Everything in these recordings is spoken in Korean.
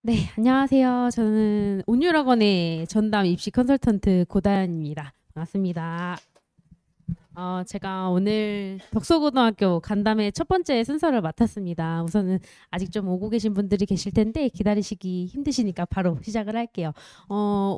네, 안녕하세요. 저는 온유학원의 전담 입시 컨설턴트 고다연입니다. 반갑습니다. 제가 오늘 덕소고등학교 간담회 첫 번째 순서를 맡았습니다. 우선은 아직 좀 오고 계신 분들이 계실 텐데 기다리시기 힘드시니까 바로 시작을 할게요.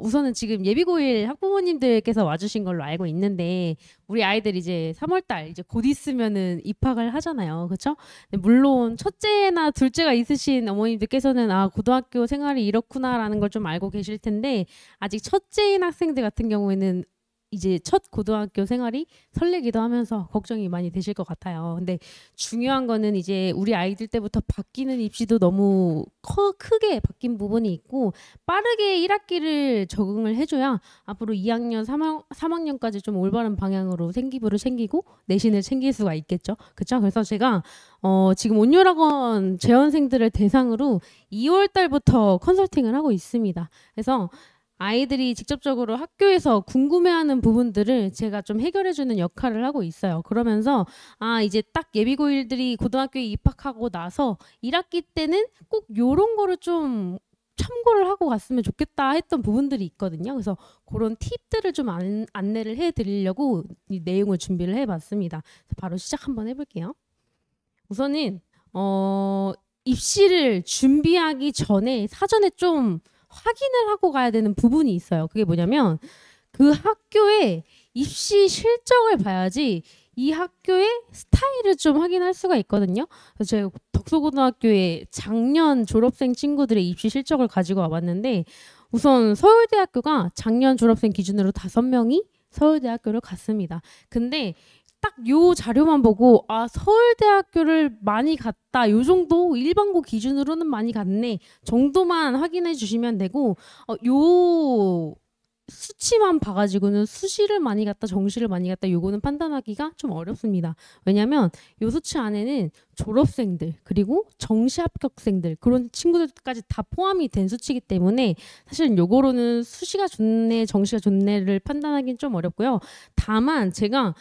우선은 지금 예비고일 학부모님들께서 와주신 걸로 알고 있는데 우리 아이들 이제 3월달 이제 곧 있으면은 입학을 하잖아요. 그렇죠? 물론 첫째나 둘째가 있으신 어머님들께서는 고등학교 생활이 이렇구나라는 걸 좀 알고 계실 텐데 아직 첫째인 학생들 같은 경우에는 이제 첫 고등학교 생활이 설레기도 하면서 걱정이 많이 되실 것 같아요. 근데 중요한 거는 이제 우리 아이들 때부터 바뀌는 입시도 너무 크게 바뀐 부분이 있고 빠르게 1학기를 적응을 해줘야 앞으로 2학년, 3학년까지 좀 올바른 방향으로 생기부를 챙기고 내신을 챙길 수가 있겠죠. 그렇죠? 그래서 제가 지금 온유학원 재원생들을 대상으로 2월 달부터 컨설팅을 하고 있습니다. 그래서 아이들이 직접적으로 학교에서 궁금해하는 부분들을 제가 좀 해결해주는 역할을 하고 있어요. 그러면서 이제 딱 예비고일들이 고등학교에 입학하고 나서 1학기 때는 꼭 요런 거를 좀 참고를 하고 갔으면 좋겠다 했던 부분들이 있거든요. 그래서 그런 팁들을 좀 안내를 해드리려고 이 내용을 준비를 해봤습니다. 바로 시작 한번 해볼게요. 우선은 입시를 준비하기 전에 사전에 좀 확인을 하고 가야 되는 부분이 있어요. 그게 뭐냐면 그 학교의 입시 실적을 봐야지 이 학교의 스타일을 좀 확인할 수가 있거든요. 그래서 제가 덕소고등학교의 작년 졸업생 친구들의 입시 실적을 가지고 와봤는데 우선 서울대학교가 작년 졸업생 기준으로 5명이 서울대학교를 갔습니다. 근데 딱 요 자료만 보고 서울대학교를 많이 갔다 요 정도 일반고 기준으로는 많이 갔네 정도만 확인해 주시면 되고 요 수치만 봐가지고는 수시를 많이 갔다 정시를 많이 갔다 요거는 판단하기가 좀 어렵습니다. 왜냐면 요 수치 안에는 졸업생들 그리고 정시 합격생들 그런 친구들까지 다 포함이 된 수치이기 때문에 사실 요거로는 수시가 좋네 정시가 좋네를 판단하기는 좀 어렵고요. 다만 제가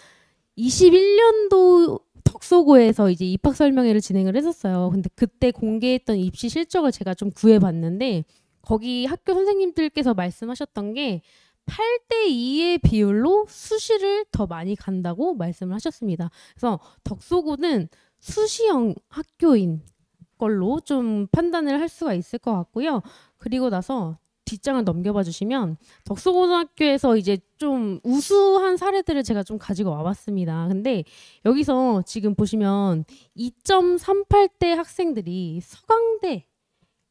21년도 덕소고에서 이제 입학 설명회를 진행을 했었어요. 근데 그때 공개했던 입시 실적을 제가 좀 구해봤는데 거기 학교 선생님들께서 말씀하셨던 게 8대 2의 비율로 수시를 더 많이 간다고 말씀을 하셨습니다. 그래서 덕소고는 수시형 학교인 걸로 좀 판단을 할 수가 있을 것 같고요. 그리고 나서 뒷장을 넘겨봐 주시면 덕소고등학교에서 이제 좀 우수한 사례들을 제가 좀 가지고 와봤습니다. 근데 여기서 지금 보시면 2.38대 학생들이 서강대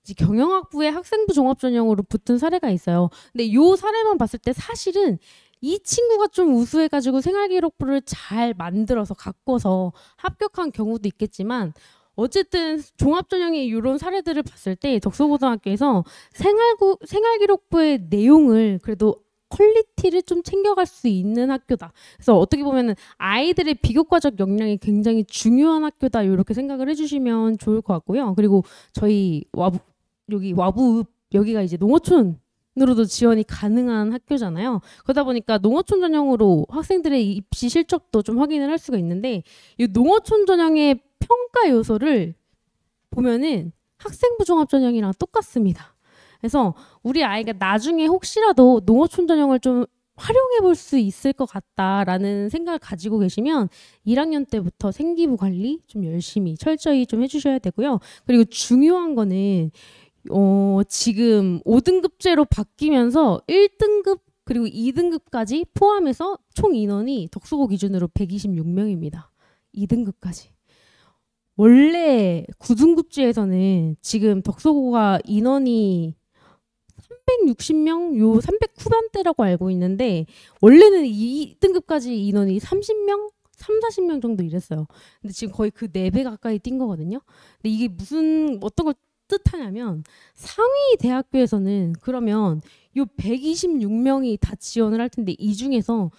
이제 경영학부의 학생부 종합전형으로 붙은 사례가 있어요. 근데 이 사례만 봤을 때 사실은 이 친구가 좀 우수해가지고 생활기록부를 잘 만들어서 가꿔서 합격한 경우도 있겠지만 어쨌든 종합전형의 이런 사례들을 봤을 때 덕소고등학교에서 생활기록부의 내용을 그래도 퀄리티를 좀 챙겨갈 수 있는 학교다. 그래서 어떻게 보면은 아이들의 비교과적 역량이 굉장히 중요한 학교다. 이렇게 생각을 해주시면 좋을 것 같고요. 그리고 저희 와부읍 여기가 이제 농어촌으로도 지원이 가능한 학교잖아요. 그러다 보니까 농어촌 전형으로 학생들의 입시 실적도 좀 확인을 할 수가 있는데 이 농어촌 전형의 평가 요소를 보면은 학생부 종합 전형이랑 똑같습니다. 그래서 우리 아이가 나중에 혹시라도 농어촌 전형을 좀 활용해 볼 수 있을 것 같다라는 생각을 가지고 계시면 1학년 때부터 생기부 관리 좀 열심히 철저히 좀 해주셔야 되고요. 그리고 중요한 거는 지금 5등급제로 바뀌면서 1등급 그리고 2등급까지 포함해서 총 인원이 덕소고 기준으로 126명입니다. 2등급까지. 원래 9등급제에서는 지금 덕소고가 인원이 360명, 요 300 후반대라고 알고 있는데 원래는 2등급까지 인원이 30명, 3, 40명 정도 이랬어요. 근데 지금 거의 그 4배 가까이 뛴 거거든요. 근데 이게 어떤 걸 뜻하냐면 상위 대학교에서는 그러면 요 126명이 다 지원을 할 텐데 이 중에서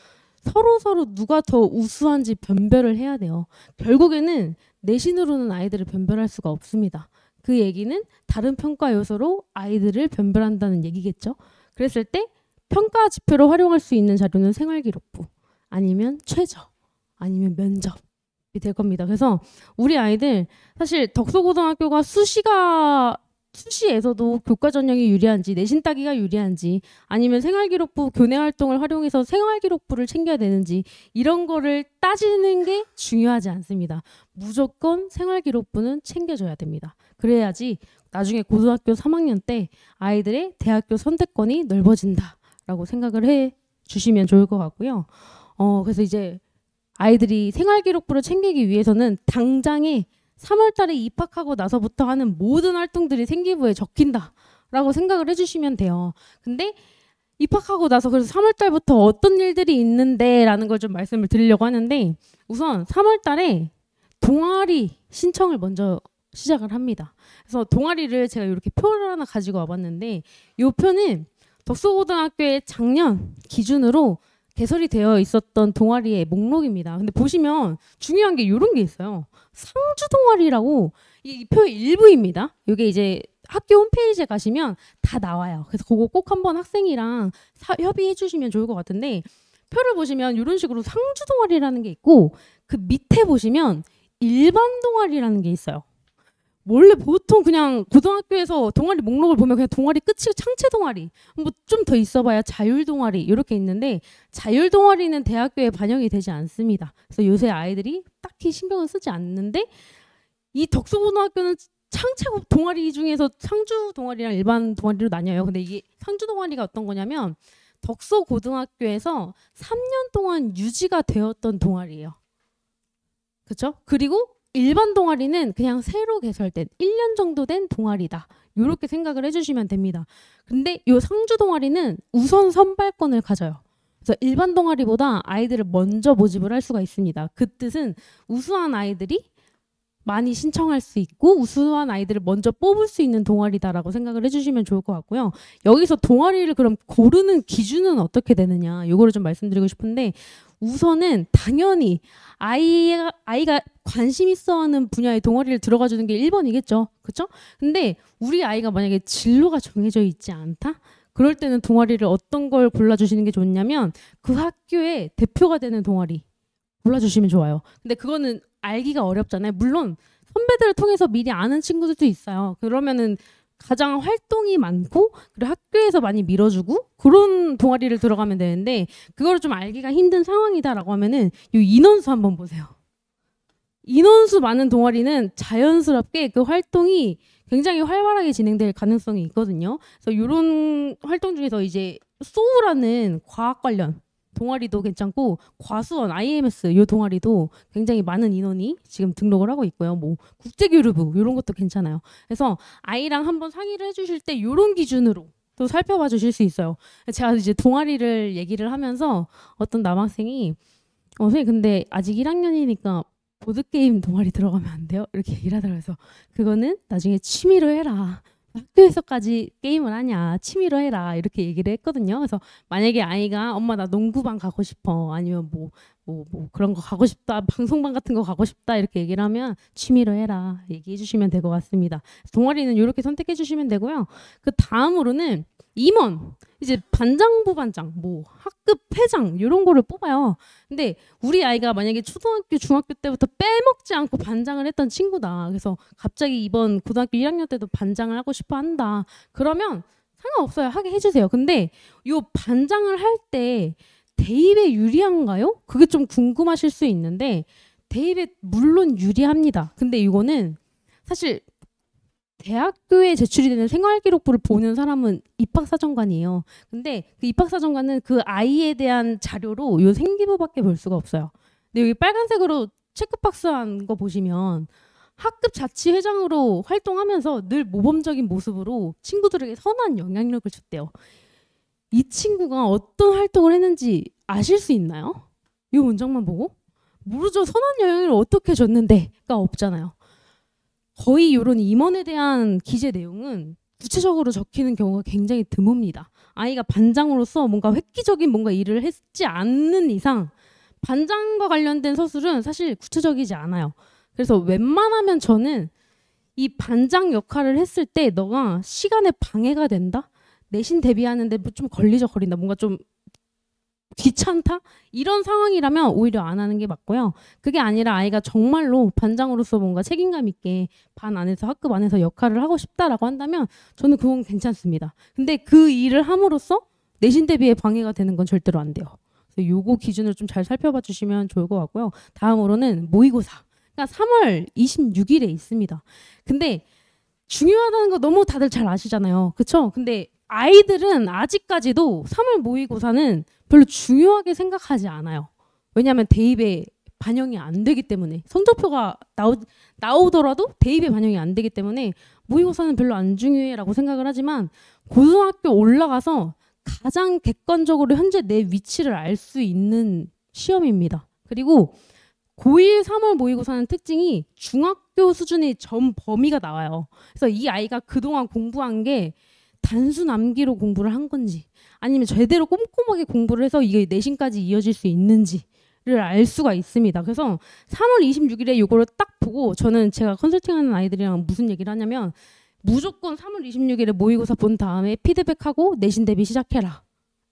서로 누가 더 우수한지 변별을 해야 돼요. 결국에는 내신으로는 아이들을 변별할 수가 없습니다. 그 얘기는 다른 평가 요소로 아이들을 변별한다는 얘기겠죠. 그랬을 때 평가 지표로 활용할 수 있는 자료는 생활기록부 아니면 최저 아니면 면접이 될 겁니다. 그래서 우리 아이들 사실 덕소고등학교가 수시가 수시에서도 교과 전형이 유리한지 내신 따기가 유리한지 아니면 생활기록부 교내 활동을 활용해서 생활기록부를 챙겨야 되는지 이런 거를 따지는 게 중요하지 않습니다. 무조건 생활기록부는 챙겨줘야 됩니다. 그래야지 나중에 고등학교 3학년 때 아이들의 대학교 선택권이 넓어진다라고 생각을 해 주시면 좋을 것 같고요. 그래서 이제 아이들이 생활기록부를 챙기기 위해서는 당장에 3월 달에 입학하고 나서부터 하는 모든 활동들이 생기부에 적힌다라고 생각을 해주시면 돼요. 근데 입학하고 나서 그래서 3월 달부터 어떤 일들이 있는데 라는 걸 좀 말씀을 드리려고 하는데 우선 3월 달에 동아리 신청을 먼저 시작을 합니다. 그래서 동아리를 제가 이렇게 표를 하나 가지고 와봤는데 이 표는 덕소고등학교의 작년 기준으로 개설이 되어 있었던 동아리의 목록입니다. 근데 보시면 중요한 게 이런 게 있어요. 상주 동아리라고 이 표의 일부입니다. 이게 이제 학교 홈페이지에 가시면 다 나와요. 그래서 그거 꼭 한번 학생이랑 협의해 주시면 좋을 것 같은데 표를 보시면 이런 식으로 상주 동아리라는 게 있고 그 밑에 보시면 일반 동아리라는 게 있어요. 원래 보통 그냥 고등학교에서 동아리 목록을 보면 그냥 동아리 끝이 창체 동아리 뭐 좀 더 있어봐야 자율 동아리 이렇게 있는데 자율 동아리는 대학교에 반영이 되지 않습니다. 그래서 요새 아이들이 딱히 신경을 쓰지 않는데 이 덕수고등학교는 창체 동아리 중에서 상주 동아리랑 일반 동아리로 나뉘어요. 근데 이게 상주 동아리가 어떤 거냐면 덕소고등학교에서 3년 동안 유지가 되었던 동아리예요. 그렇죠? 그리고 일반 동아리는 그냥 새로 개설된 1년 정도 된 동아리다. 이렇게 생각을 해주시면 됩니다. 근데 이 상주 동아리는 우선 선발권을 가져요. 그래서 일반 동아리보다 아이들을 먼저 모집을 할 수가 있습니다. 그 뜻은 우수한 아이들이 많이 신청할 수 있고 우수한 아이들을 먼저 뽑을 수 있는 동아리다라고 생각을 해주시면 좋을 것 같고요. 여기서 동아리를 그럼 고르는 기준은 어떻게 되느냐 이거를 좀 말씀드리고 싶은데 우선은 당연히 아이가 관심 있어하는 분야의 동아리를 들어가 주는 게 1번이겠죠. 그렇죠? 근데 우리 아이가 만약에 진로가 정해져 있지 않다? 그럴 때는 동아리를 어떤 걸 골라주시는 게 좋냐면 그 학교의 대표가 되는 동아리 골라주시면 좋아요. 근데 그거는 알기가 어렵잖아요. 물론 선배들을 통해서 미리 아는 친구들도 있어요. 그러면은 가장 활동이 많고 그리고 학교에서 많이 밀어주고 그런 동아리를 들어가면 되는데 그거를 좀 알기가 힘든 상황이다라고 하면은 이 인원수 한번 보세요. 인원수 많은 동아리는 자연스럽게 그 활동이 굉장히 활발하게 진행될 가능성이 있거든요. 그래서 이런 활동 중에서 이제 소우라는 과학 관련 동아리도 괜찮고 과수원, IMS 이 동아리도 굉장히 많은 인원이 지금 등록을 하고 있고요. 뭐 국제교류부 이런 것도 괜찮아요. 그래서 아이랑 한번 상의를 해주실 때 이런 기준으로 또 살펴봐 주실 수 있어요. 제가 이제 동아리를 얘기를 하면서 어떤 남학생이 선생님 근데 아직 1학년이니까 보드게임 동아리 들어가면 안 돼요? 이렇게 얘기를 하더라고요. 그래서 그거는 나중에 취미로 해라. 학교에서까지 게임을 하냐 취미로 해라 이렇게 얘기를 했거든요. 그래서 만약에 아이가 엄마 나 농구반 가고 싶어 아니면 뭐 그런 거 가고 싶다 방송반 같은 거 가고 싶다 이렇게 얘기를 하면 취미로 해라 얘기해 주시면 될 것 같습니다. 동아리는 이렇게 선택해 주시면 되고요. 그 다음으로는 임원 이제 반장부 반장 뭐 학급 회장 이런 거를 뽑아요. 근데 우리 아이가 만약에 초등학교 중학교 때부터 빼먹지 않고 반장을 했던 친구다. 그래서 갑자기 이번 고등학교 1학년 때도 반장을 하고 싶어 한다. 그러면 상관없어요. 하게 해주세요. 근데 요 반장을 할 때 대입에 유리한가요? 그게 좀 궁금하실 수 있는데 대입에 물론 유리합니다. 근데 이거는 사실 대학교에 제출이 되는 생활기록부를 보는 사람은 입학사정관이에요. 근데 그 입학사정관은 그 아이에 대한 자료로 요 생기부밖에 볼 수가 없어요. 근데 여기 빨간색으로 체크박스한 거 보시면 학급 자치회장으로 활동하면서 늘 모범적인 모습으로 친구들에게 선한 영향력을 줬대요. 이 친구가 어떤 활동을 했는지 아실 수 있나요? 이 문장만 보고? 모르죠. 선한 영향력을 어떻게 줬는데가 없잖아요. 거의 이런 임원에 대한 기재 내용은 구체적으로 적히는 경우가 굉장히 드뭅니다. 아이가 반장으로서 뭔가 획기적인 뭔가 일을 했지 않는 이상 반장과 관련된 서술은 사실 구체적이지 않아요. 그래서 웬만하면 저는 이 반장 역할을 했을 때 너가 시간에 방해가 된다? 내신 대비하는데 뭐 좀 걸리적거린다. 뭔가 좀 귀찮다? 이런 상황이라면 오히려 안 하는 게 맞고요. 그게 아니라 아이가 정말로 반장으로서 뭔가 책임감 있게 반 안에서 학급 안에서 역할을 하고 싶다라고 한다면 저는 그건 괜찮습니다. 근데 그 일을 함으로써 내신 대비에 방해가 되는 건 절대로 안 돼요. 그래서 요거 기준을 좀 잘 살펴봐 주시면 좋을 것 같고요. 다음으로는 모의고사. 그러니까 3월 26일에 있습니다. 근데 중요하다는 거 너무 다들 잘 아시잖아요. 그쵸? 근데 아이들은 아직까지도 3월 모의고사는 별로 중요하게 생각하지 않아요. 왜냐하면 대입에 반영이 안 되기 때문에 성적표가 나오더라도 대입에 반영이 안 되기 때문에 모의고사는 별로 안 중요해라고 생각을 하지만 고등학교 올라가서 가장 객관적으로 현재 내 위치를 알 수 있는 시험입니다. 그리고 고1 3월 모의고사는 특징이 중학교 수준의 전 범위가 나와요. 그래서 이 아이가 그동안 공부한 게 단순 암기로 공부를 한 건지 아니면 제대로 꼼꼼하게 공부를 해서 이게 내신까지 이어질 수 있는지를 알 수가 있습니다. 그래서 3월 26일에 이거를 딱 보고 저는 제가 컨설팅하는 아이들이랑 무슨 얘기를 하냐면 무조건 3월 26일에 모의고사 본 다음에 피드백하고 내신 대비 시작해라.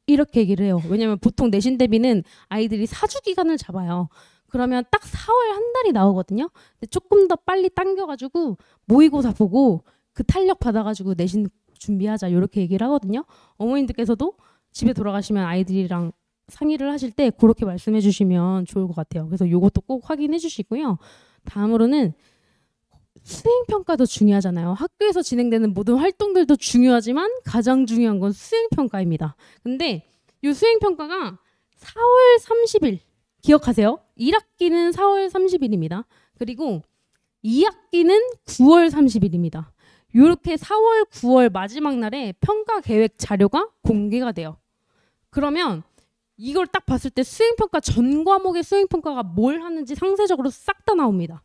이렇게 얘기를 해요. 왜냐면 보통 내신 대비는 아이들이 4주 기간을 잡아요. 그러면 딱 4월 한 달이 나오거든요. 근데 조금 더 빨리 당겨가지고 모의고사 보고 그 탄력 받아가지고 내신 준비하자 이렇게 얘기를 하거든요. 어머님들께서도 집에 돌아가시면 아이들이랑 상의를 하실 때 그렇게 말씀해 주시면 좋을 것 같아요. 그래서 이것도 꼭 확인해 주시고요. 다음으로는 수행평가도 중요하잖아요. 학교에서 진행되는 모든 활동들도 중요하지만 가장 중요한 건 수행평가입니다. 근데 이 수행평가가 4월 30일 기억하세요. 1학기는 4월 30일입니다. 그리고 2학기는 9월 30일입니다. 이렇게 4월, 9월 마지막 날에 평가 계획 자료가 공개가 돼요. 그러면 이걸 딱 봤을 때 수행평가 전 과목의 수행평가가 뭘 하는지 상세적으로 싹 다 나옵니다.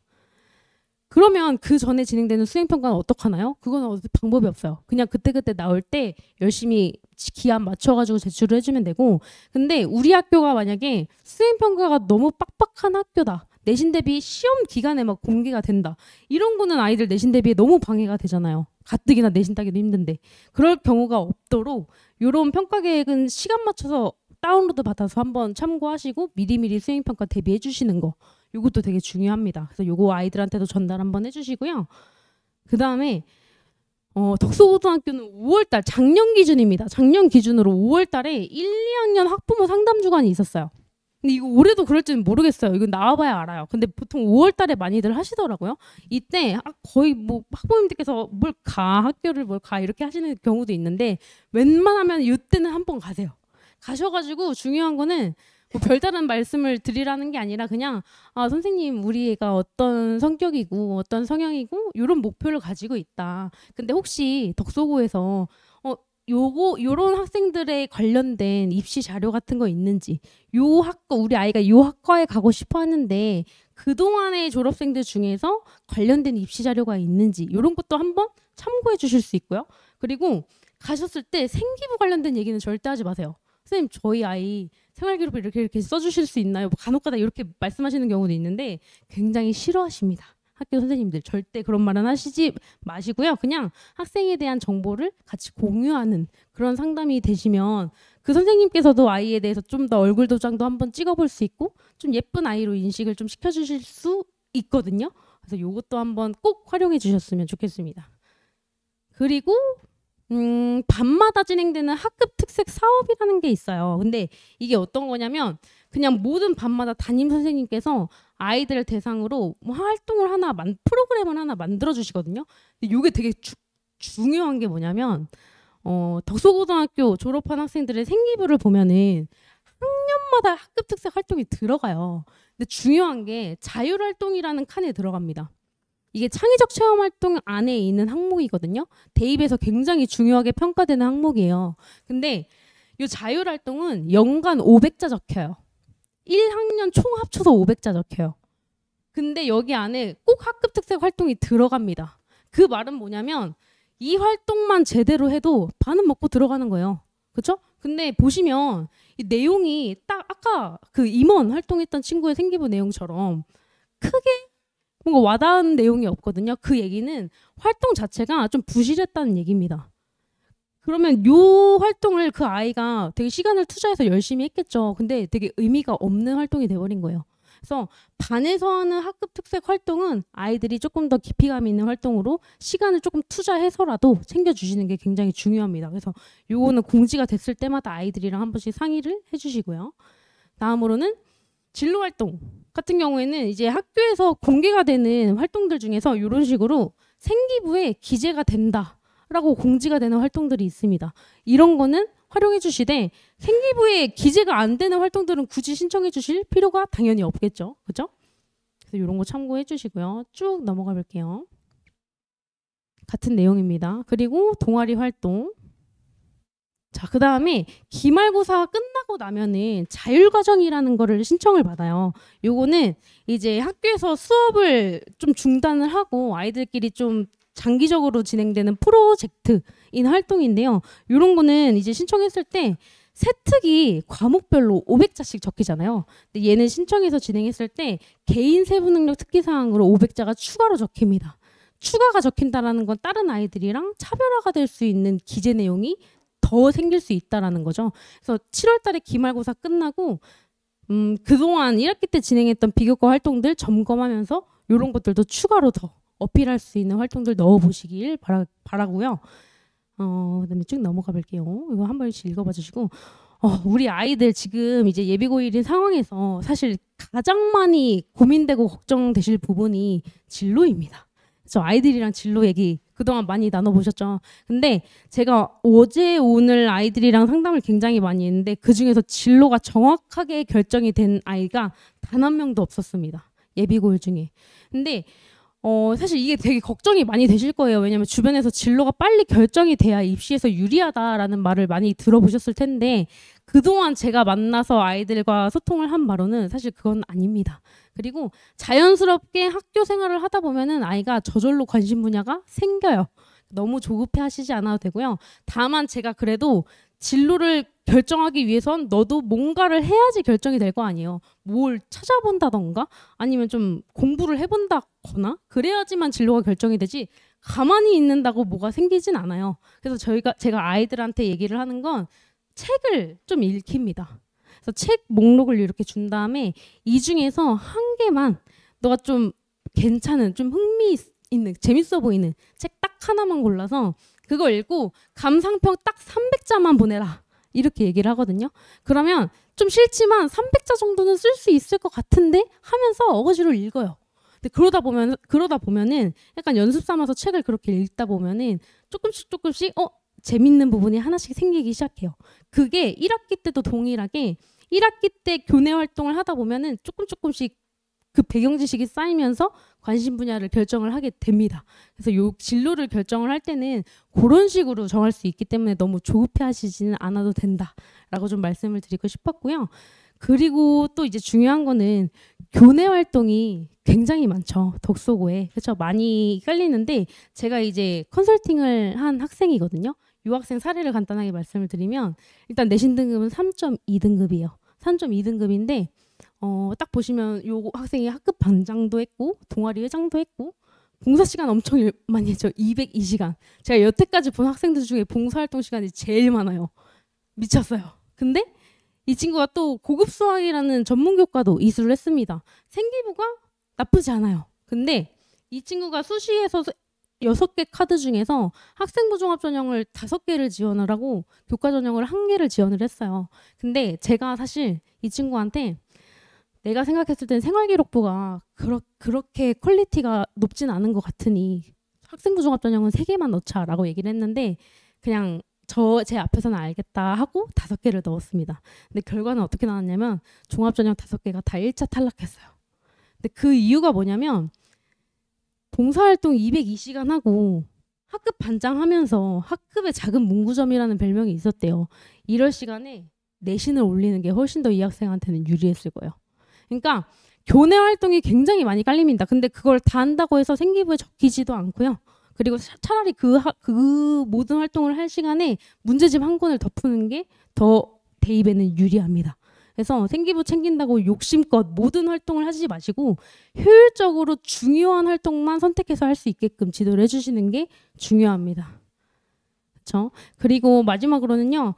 그러면 그 전에 진행되는 수행평가는 어떡하나요? 그건 방법이 없어요. 그냥 그때그때 나올 때 열심히 기한 맞춰가지고 제출을 해주면 되고 근데 우리 학교가 만약에 수행평가가 너무 빡빡한 학교다. 내신 대비 시험 기간에 막 공개가 된다. 이런 거는 아이들 내신 대비에 너무 방해가 되잖아요. 가뜩이나 내신 따기도 힘든데. 그럴 경우가 없도록 이런 평가 계획은 시간 맞춰서 다운로드 받아서 한번 참고하시고 미리미리 수행평가 대비해 주시는 거. 이것도 되게 중요합니다. 그래서 요거 아이들한테도 전달 한번 해주시고요. 그 다음에 덕소고등학교는 5월달 작년 기준입니다. 작년 기준으로 5월달에 1, 2학년 학부모 상담 주간이 있었어요. 근데 이거 올해도 그럴지는 모르겠어요. 이건 나와봐야 알아요. 근데 보통 5월달에 많이들 하시더라고요. 이때 거의 뭐 학부모님들께서 학교를 뭘 가 이렇게 하시는 경우도 있는데 웬만하면 이때는 한번 가세요. 가셔가지고 중요한 거는 뭐 별다른 말씀을 드리라는 게 아니라 그냥 선생님 우리 애가 어떤 성격이고 어떤 성향이고 이런 목표를 가지고 있다. 근데 혹시 덕소고에서 요런 학생들에 관련된 입시 자료 같은 거 있는지 요 학과 우리 아이가 요 학과에 가고 싶어 하는데 그동안의 졸업생들 중에서 관련된 입시 자료가 있는지 이런 것도 한번 참고해 주실 수 있고요. 그리고 가셨을 때 생기부 관련된 얘기는 절대 하지 마세요. 선생님 저희 아이 생활기록부 이렇게 써주실 수 있나요? 뭐 간혹가다 이렇게 말씀하시는 경우도 있는데 굉장히 싫어하십니다. 학교 선생님들 절대 그런 말은 하시지 마시고요. 그냥 학생에 대한 정보를 같이 공유하는 그런 상담이 되시면 그 선생님께서도 아이에 대해서 좀 더 얼굴 도장도 한번 찍어볼 수 있고 좀 예쁜 아이로 인식을 좀 시켜주실 수 있거든요. 그래서 이것도 한번 꼭 활용해 주셨으면 좋겠습니다. 그리고 밤마다 진행되는 학급 특색 사업이라는 게 있어요. 근데 이게 어떤 거냐면 그냥 모든 밤마다 담임 선생님께서 아이들을 대상으로 뭐 활동을 프로그램을 하나 만들어 주시거든요. 근데 이게 되게 중요한 게 뭐냐면 덕소고등학교 졸업한 학생들의 생기부를 보면은 학년마다 학급 특색 활동이 들어가요. 근데 중요한 게 자율활동이라는 칸에 들어갑니다. 이게 창의적 체험 활동 안에 있는 항목이거든요. 대입에서 굉장히 중요하게 평가되는 항목이에요. 근데 이 자율활동은 연간 500자 적혀요. 1학년 총 합쳐서 500자 적혀요. 근데 여기 안에 꼭 학급 특색 활동이 들어갑니다. 그 말은 뭐냐면 이 활동만 제대로 해도 반은 먹고 들어가는 거예요. 그렇죠? 근데 보시면 이 내용이 딱 아까 그 임원 활동했던 친구의 생기부 내용처럼 크게 뭔가 와닿은 내용이 없거든요. 그 얘기는 활동 자체가 좀 부실했다는 얘기입니다. 그러면 요 활동을 그 아이가 되게 시간을 투자해서 열심히 했겠죠. 근데 되게 의미가 없는 활동이 돼버린 거예요. 그래서 반에서 하는 학급 특색 활동은 아이들이 조금 더 깊이감 있는 활동으로 시간을 조금 투자해서라도 챙겨주시는 게 굉장히 중요합니다. 그래서 요거는 공지가 됐을 때마다 아이들이랑 한 번씩 상의를 해주시고요. 다음으로는 진로 활동 같은 경우에는 이제 학교에서 공개가 되는 활동들 중에서 이런 식으로 생기부에 기재가 된다라고 공지가 되는 활동들이 있습니다. 이런 거는 활용해 주시되 생기부에 기재가 안 되는 활동들은 굳이 신청해 주실 필요가 당연히 없겠죠. 그죠? 그래서 이런 거 참고해 주시고요. 쭉 넘어가 볼게요. 같은 내용입니다. 그리고 동아리 활동. 자, 그 다음에 기말고사 끝나고 나면은 자율과정이라는 거를 신청을 받아요. 요거는 이제 학교에서 수업을 좀 중단을 하고 아이들끼리 좀 장기적으로 진행되는 프로젝트인 활동인데요. 이런 거는 이제 신청했을 때 세특이 과목별로 500자씩 적히잖아요. 근데 얘는 신청해서 진행했을 때 개인 세부 능력 특기사항으로 500자가 추가로 적힙니다. 추가가 적힌다라는 건 다른 아이들이랑 차별화가 될 수 있는 기재 내용이 더 생길 수 있다라는 거죠. 그래서 7월 달에 기말고사 끝나고 그동안 1학기 때 진행했던 비교과 활동들 점검하면서 이런 것들도 추가로 더 어필할 수 있는 활동들 넣어보시길 바라고요. 그다음에 쭉 넘어가 볼게요. 이거 한 번씩 읽어봐 주시고 우리 아이들 지금 이제 예비고1인 상황에서 사실 가장 많이 고민되고 걱정되실 부분이 진로입니다. 그래서 아이들이랑 진로 얘기 그동안 많이 나눠보셨죠. 근데 제가 어제 오늘 아이들이랑 상담을 굉장히 많이 했는데 그중에서 진로가 정확하게 결정이 된 아이가 단 한 명도 없었습니다. 예비고1 중에. 근데 사실 이게 되게 걱정이 많이 되실 거예요. 왜냐하면 주변에서 진로가 빨리 결정이 돼야 입시에서 유리하다라는 말을 많이 들어보셨을 텐데 그동안 제가 만나서 아이들과 소통을 한 바로는 사실 그건 아닙니다. 그리고 자연스럽게 학교 생활을 하다 보면은 아이가 저절로 관심 분야가 생겨요. 너무 조급해 하시지 않아도 되고요. 다만 제가 그래도 진로를 결정하기 위해선 너도 뭔가를 해야지 결정이 될 거 아니에요. 뭘 찾아본다던가 아니면 좀 공부를 해본다거나 그래야지만 진로가 결정이 되지 가만히 있는다고 뭐가 생기진 않아요. 그래서 제가 아이들한테 얘기를 하는 건 책을 좀 읽힙니다. 그래서 책 목록을 이렇게 준 다음에 이 중에서 한 개만 너가 좀 괜찮은 좀 흥미있는 재밌어 보이는 책 딱 하나만 골라서 그거 읽고 감상평 딱 300자만 보내라. 이렇게 얘기를 하거든요. 그러면 좀 싫지만 300자 정도는 쓸 수 있을 것 같은데 하면서 어거지로 읽어요. 근데 그러다 보면은 약간 연습 삼아서 책을 그렇게 읽다 보면은 조금씩 재밌는 부분이 하나씩 생기기 시작해요. 그게 1학기 때도 동일하게 1학기 때 교내 활동을 하다 보면은 조금씩 그 배경 지식이 쌓이면서 관심 분야를 결정을 하게 됩니다. 그래서 요 진로를 결정을 할 때는 그런 식으로 정할 수 있기 때문에 너무 조급해 하시지는 않아도 된다라고 좀 말씀을 드리고 싶었고요. 그리고 또 이제 중요한 거는 교내 활동이 굉장히 많죠. 덕소고에. 그렇죠. 많이 깔리는데 제가 이제 컨설팅을 한 학생이거든요. 이 학생 사례를 간단하게 말씀을 드리면 일단 내신 등급은 3.2등급이에요. 3.2등급인데 딱 보시면 요 학생이 학급 반장도 했고 동아리 회장도 했고 봉사 시간 엄청 많이 했죠. 202시간. 제가 여태까지 본 학생들 중에 봉사활동 시간이 제일 많아요. 미쳤어요. 근데 이 친구가 또 고급 수학이라는 전문 교과도 이수를 했습니다. 생기부가 나쁘지 않아요. 근데 이 친구가 수시에서 6개 카드 중에서 학생부 종합 전형을 5개를 지원을 하고 교과 전형을 1개를 지원을 했어요. 근데 제가 사실 이 친구한테 내가 생각했을 땐 생활기록부가 그렇게 퀄리티가 높진 않은 것 같으니 학생부 종합 전형은 3개만 넣자라고 얘기를 했는데 그냥 제 앞에서는 알겠다 하고 5개를 넣었습니다. 근데 결과는 어떻게 나왔냐면 종합 전형 5개가 다 1차 탈락했어요. 근데 그 이유가 뭐냐면 봉사활동 202시간 하고 학급 반장하면서 학급의 작은 문구점이라는 별명이 있었대요. 이럴 시간에 내신을 올리는 게 훨씬 더 이 학생한테는 유리했을 거예요. 그러니까 교내 활동이 굉장히 많이 깔립니다. 근데 그걸 다 한다고 해서 생기부에 적히지도 않고요. 그리고 차라리 그 모든 활동을 할 시간에 문제집 한 권을 더 푸는 게 더 대입에는 유리합니다. 그래서 생기부 챙긴다고 욕심껏 모든 활동을 하지 마시고 효율적으로 중요한 활동만 선택해서 할 수 있게끔 지도를 해주시는 게 중요합니다. 그렇죠. 그리고 마지막으로는요.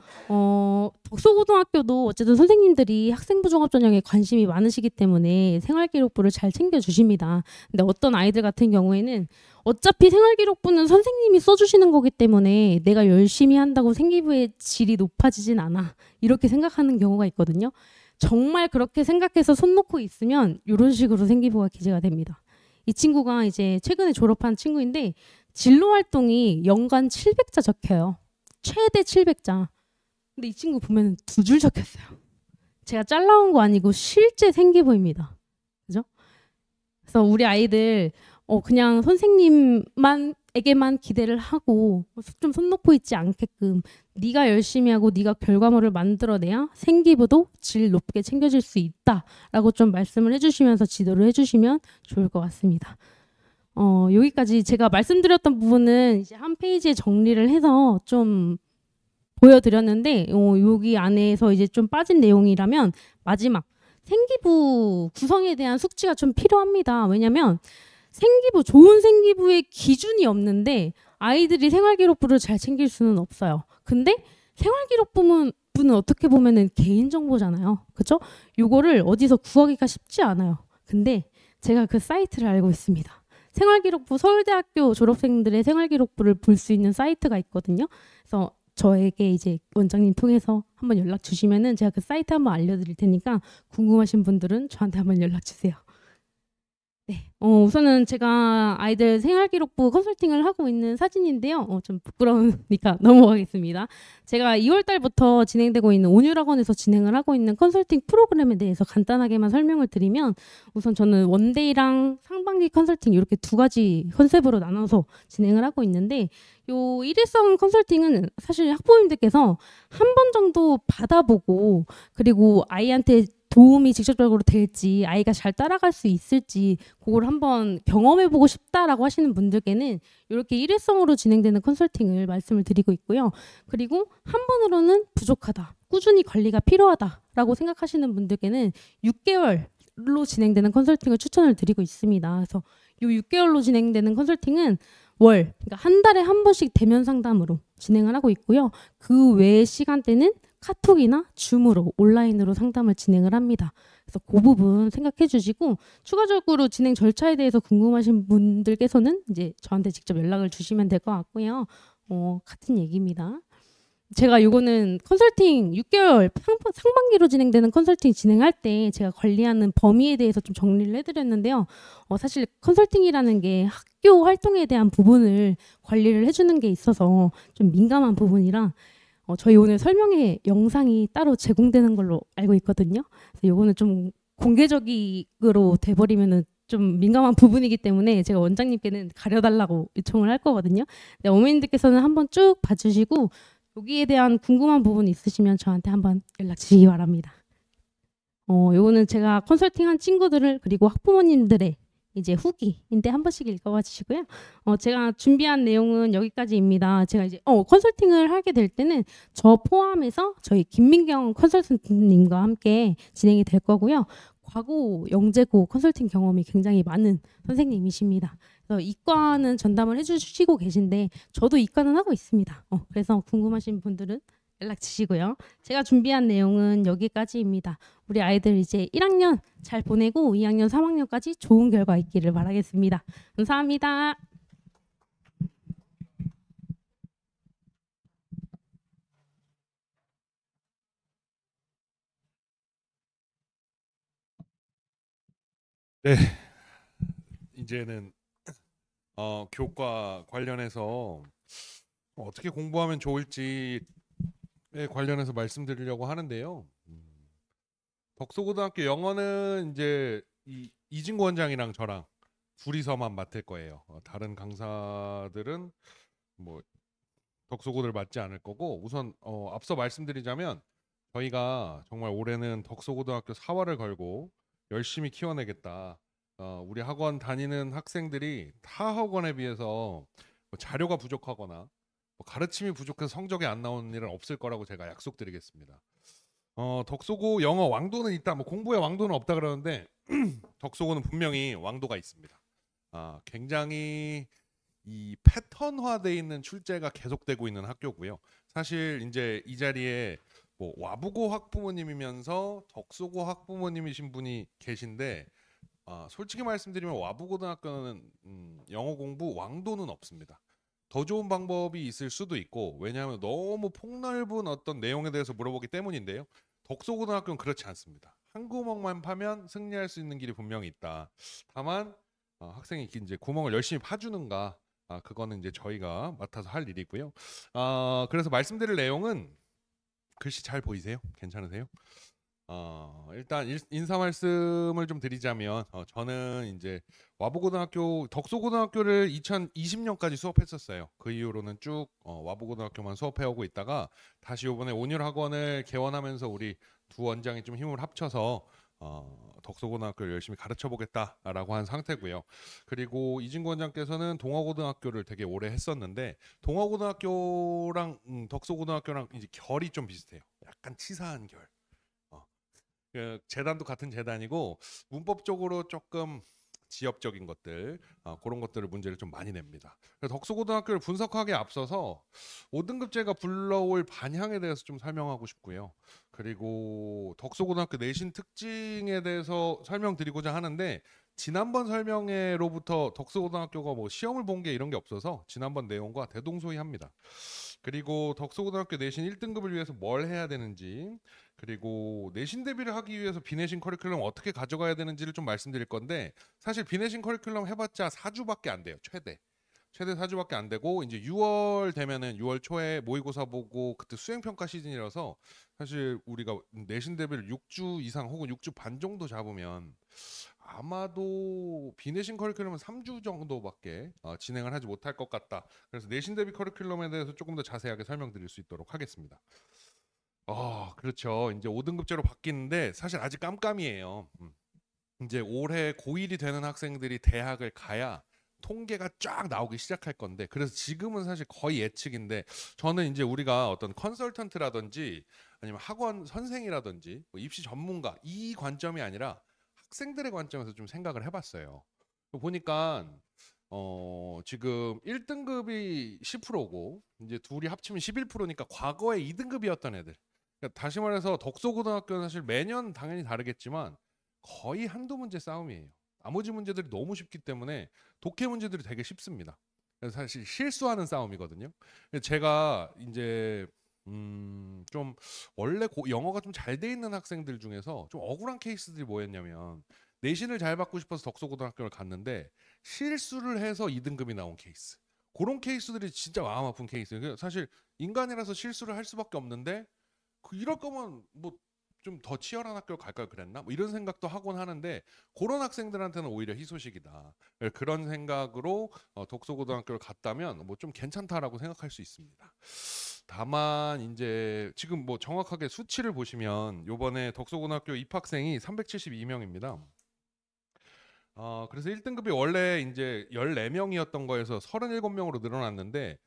덕소고등학교도 어쨌든 선생님들이 학생부 종합 전형에 관심이 많으시기 때문에 생활기록부를 잘 챙겨주십니다. 근데 어떤 아이들 같은 경우에는 어차피 생활기록부는 선생님이 써주시는 거기 때문에 내가 열심히 한다고 생기부의 질이 높아지진 않아. 이렇게 생각하는 경우가 있거든요. 정말 그렇게 생각해서 손 놓고 있으면 이런 식으로 생기부가 기재가 됩니다. 이 친구가 이제 최근에 졸업한 친구인데 진로 활동이 연간 700자 적혀요. 최대 700자. 근데 이 친구 보면 두 줄 적혔어요. 제가 잘라온 거 아니고 실제 생기부입니다. 그죠? 그래서 우리 아이들 그냥 선생님에게만 기대를 하고 좀 손 놓고 있지 않게끔 네가 열심히 하고 네가 결과물을 만들어내야 생기부도 질 높게 챙겨질 수 있다라고 좀 말씀을 해주시면서 지도를 해주시면 좋을 것 같습니다. 여기까지 제가 말씀드렸던 부분은 이제 한 페이지에 정리를 해서 좀 보여드렸는데 여기 안에서 이제 좀 빠진 내용이라면 마지막 생기부 구성에 대한 숙지가 좀 필요합니다. 왜냐하면 좋은 생기부의 기준이 없는데 아이들이 생활기록부를 잘 챙길 수는 없어요. 근데 생활기록부는 어떻게 보면은 개인정보잖아요. 그렇죠? 요거를 어디서 구하기가 쉽지 않아요. 근데 제가 그 사이트를 알고 있습니다. 생활기록부 서울대학교 졸업생들의 생활기록부를 볼 수 있는 사이트가 있거든요. 그래서 저에게 이제 원장님 통해서 한번 연락 주시면은 제가 그 사이트 한번 알려드릴 테니까 궁금하신 분들은 저한테 한번 연락 주세요. 네, 우선은 제가 아이들 생활기록부 컨설팅을 하고 있는 사진인데요. 좀 부끄러우니까 넘어가겠습니다. 제가 2월 달부터 진행되고 있는 온유학원에서 진행을 하고 있는 컨설팅 프로그램에 대해서 간단하게만 설명을 드리면 우선 저는 원데이랑 상반기 컨설팅 이렇게 두 가지 컨셉으로 나눠서 진행을 하고 있는데 요 일회성 컨설팅은 사실 학부모님들께서 한 번 정도 받아보고 그리고 아이한테 도움이 직접적으로 될지 아이가 잘 따라갈 수 있을지 그걸 한번 경험해보고 싶다라고 하시는 분들께는 이렇게 일회성으로 진행되는 컨설팅을 말씀을 드리고 있고요. 그리고 한 번으로는 부족하다, 꾸준히 관리가 필요하다라고 생각하시는 분들께는 6개월로 진행되는 컨설팅을 추천을 드리고 있습니다. 그래서 이 6개월로 진행되는 컨설팅은 그러니까 한 달에 한 번씩 대면 상담으로 진행을 하고 있고요. 그 외의 시간대는 카톡이나 줌으로 온라인으로 상담을 진행을 합니다. 그래서 그 부분 생각해 주시고 추가적으로 진행 절차에 대해서 궁금하신 분들께서는 이제 저한테 직접 연락을 주시면 될 것 같고요. 같은 얘기입니다. 제가 요거는 컨설팅 6개월 상반기로 진행되는 컨설팅 진행할 때 제가 관리하는 범위에 대해서 좀 정리를 해드렸는데요. 사실 컨설팅이라는 게 학교 활동에 대한 부분을 관리를 해주는 게 있어서 좀 민감한 부분이라 저희 오늘 설명회 영상이 따로 제공되는 걸로 알고 있거든요. 그래서 요거는 좀 공개적으로 돼버리면은 좀 민감한 부분이기 때문에 제가 원장님께는 가려달라고 요청을 할 거거든요. 근데 어머님들께서는 한번 쭉 봐주시고 여기에 대한 궁금한 부분 있으시면 저한테 한번 연락 주시기 바랍니다. 요거는 제가 컨설팅한 친구들을 그리고 학부모님들의 이제 후기인데 한 번씩 읽어봐 주시고요. 제가 준비한 내용은 여기까지입니다. 제가 이제 컨설팅을 하게 될 때는 저 포함해서 저희 김민경 컨설턴트님과 함께 진행이 될 거고요. 과고, 영재고 컨설팅 경험이 굉장히 많은 선생님이십니다. 그래서 이과는 전담을 해주시고 계신데 저도 이과는 하고 있습니다. 그래서 궁금하신 분들은 연락 주시고요. 제가 준비한 내용은 여기까지입니다. 우리 아이들 이제 1학년 잘 보내고 2학년, 3학년까지 좋은 결과 있기를 바라겠습니다. 감사합니다. 네, 이제는 교과 관련해서 어떻게 공부하면 좋을지에 관련해서 말씀드리려고 하는데요. 덕소고등학교 영어는 이제 이진구 원장이랑 저랑 둘이서만 맡을 거예요. 다른 강사들은 뭐 덕소고를 맡지 않을 거고 우선 앞서 말씀드리자면 저희가 정말 올해는 덕소고등학교 사활을 걸고 열심히 키워내겠다. 우리 학원 다니는 학생들이 타 학원에 비해서 뭐 자료가 부족하거나 뭐 가르침이 부족해서 성적이 안 나오는 일은 없을 거라고 제가 약속드리겠습니다. 덕소고 영어 왕도는 있다. 뭐 공부에 왕도는 없다 그러는데 덕소고는 분명히 왕도가 있습니다. 굉장히 이 패턴화돼 있는 출제가 계속되고 있는 학교고요. 사실 이제 이 자리에 뭐 와부고 학부모님이면서 덕소고 학부모님이신 분이 계신데 솔직히 말씀드리면 와부고등학교는 영어 공부 왕도는 없습니다. 더 좋은 방법이 있을 수도 있고 왜냐하면 너무 폭넓은 어떤 내용에 대해서 물어보기 때문인데요. 덕소고등학교는 그렇지 않습니다. 한 구멍만 파면 승리할 수 있는 길이 분명히 있다. 다만 학생이 이제 구멍을 열심히 파주는가 그거는 이제 저희가 맡아서 할 일이고요. 그래서 말씀드릴 내용은 글씨 잘 보이세요? 괜찮으세요? 일단 인사 말씀을 좀 드리자면 저는 이제 와부고등학교 덕소고등학교를 2020년까지 수업했었어요. 그 이후로는 쭉 와부고등학교만 수업해 오고 있다가 다시 이번에 온율학원을 개원하면서 우리 두 원장이 좀 힘을 합쳐서 덕소고등학교를 열심히 가르쳐 보겠다라고 한 상태고요. 그리고 이진구 원장께서는 동화고등학교를 되게 오래 했었는데 동화고등학교랑 덕소고등학교랑 이제 결이 좀 비슷해요. 약간 치사한 결. 그 재단도 같은 재단이고 문법적으로 조금 지엽적인 것들 그런 것들을 문제를 좀 많이 냅니다. 그래서 덕소고등학교를 분석하기에 앞서서 5등급제가 불러올 반향에 대해서 좀 설명하고 싶고요. 그리고 덕소고등학교 내신 특징에 대해서 설명드리고자 하는데 지난번 설명회로부터 덕소고등학교가 뭐 시험을 본 게 이런 게 없어서 지난번 내용과 대동소이합니다. 그리고 덕소고등학교 내신 1등급을 위해서 뭘 해야 되는지 그리고 내신 대비를 하기 위해서 비내신 커리큘럼 어떻게 가져가야 되는지를 좀 말씀드릴 건데 사실 비내신 커리큘럼 해봤자 4주밖에 안 돼요. 최대 4주밖에 안 되고 이제 6월 되면은 6월 초에 모의고사 보고 그때 수행평가 시즌이라서 사실 우리가 내신 대비를 6주 이상 혹은 6주 반 정도 잡으면 아마도 비내신 커리큘럼은 3주 정도밖에 진행을 하지 못할 것 같다. 그래서 내신 대비 커리큘럼에 대해서 조금 더 자세하게 설명드릴 수 있도록 하겠습니다. 그렇죠. 이제 5등급제로 바뀌는데 사실 아직 깜깜이에요. 이제 올해 고1이 되는 학생들이 대학을 가야 통계가 쫙 나오기 시작할 건데 그래서 지금은 사실 거의 예측인데 저는 이제 우리가 어떤 컨설턴트라든지 아니면 학원 선생이라든지 뭐 입시 전문가 이 관점이 아니라 학생들의 관점에서 좀 생각을 해봤어요. 보니까 지금 1등급이 10%고 이제 둘이 합치면 11%니까 과거에 2등급이었던 애들. 그러니까 다시 말해서 덕소고등학교는 사실 매년 당연히 다르겠지만 거의 한두 문제 싸움이에요. 나머지 문제들이 너무 쉽기 때문에 독해 문제들이 되게 쉽습니다. 그래서 사실 실수하는 싸움이거든요. 제가 이제 좀 원래 영어가 좀 잘 돼 있는 학생들 중에서 좀 억울한 케이스들이 뭐였냐면 내신을 잘 받고 싶어서 덕소고등학교를 갔는데 실수를 해서 2등급이 나온 케이스. 그런 케이스들이 진짜 마음 아픈 케이스예요. 사실 인간이라서 실수를 할 수밖에 없는데 이럴 거면 뭐 좀 더 치열한 학교를 갈 걸 그랬나? 뭐 이런 생각도 하곤 하는데 그런 학생들한테는 오히려 희소식이다. 그런 생각으로 독서고등학교를 갔다면 뭐 좀 괜찮다라고 생각할 수 있습니다. 다만 이제 지금 뭐 정확하게 수치를 보시면 요번에 덕소고등학교 입학생이 372명입니다. 그래서 1등급이 원래 이제 14명이었던 거에서 37명으로 늘어났는데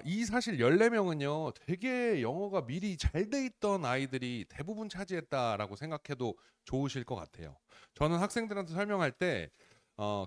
이 사실 14명은요 되게 영어가 미리 잘 돼 있던 아이들이 대부분 차지했다라고 생각해도 좋으실 것 같아요. 저는 학생들한테 설명할 때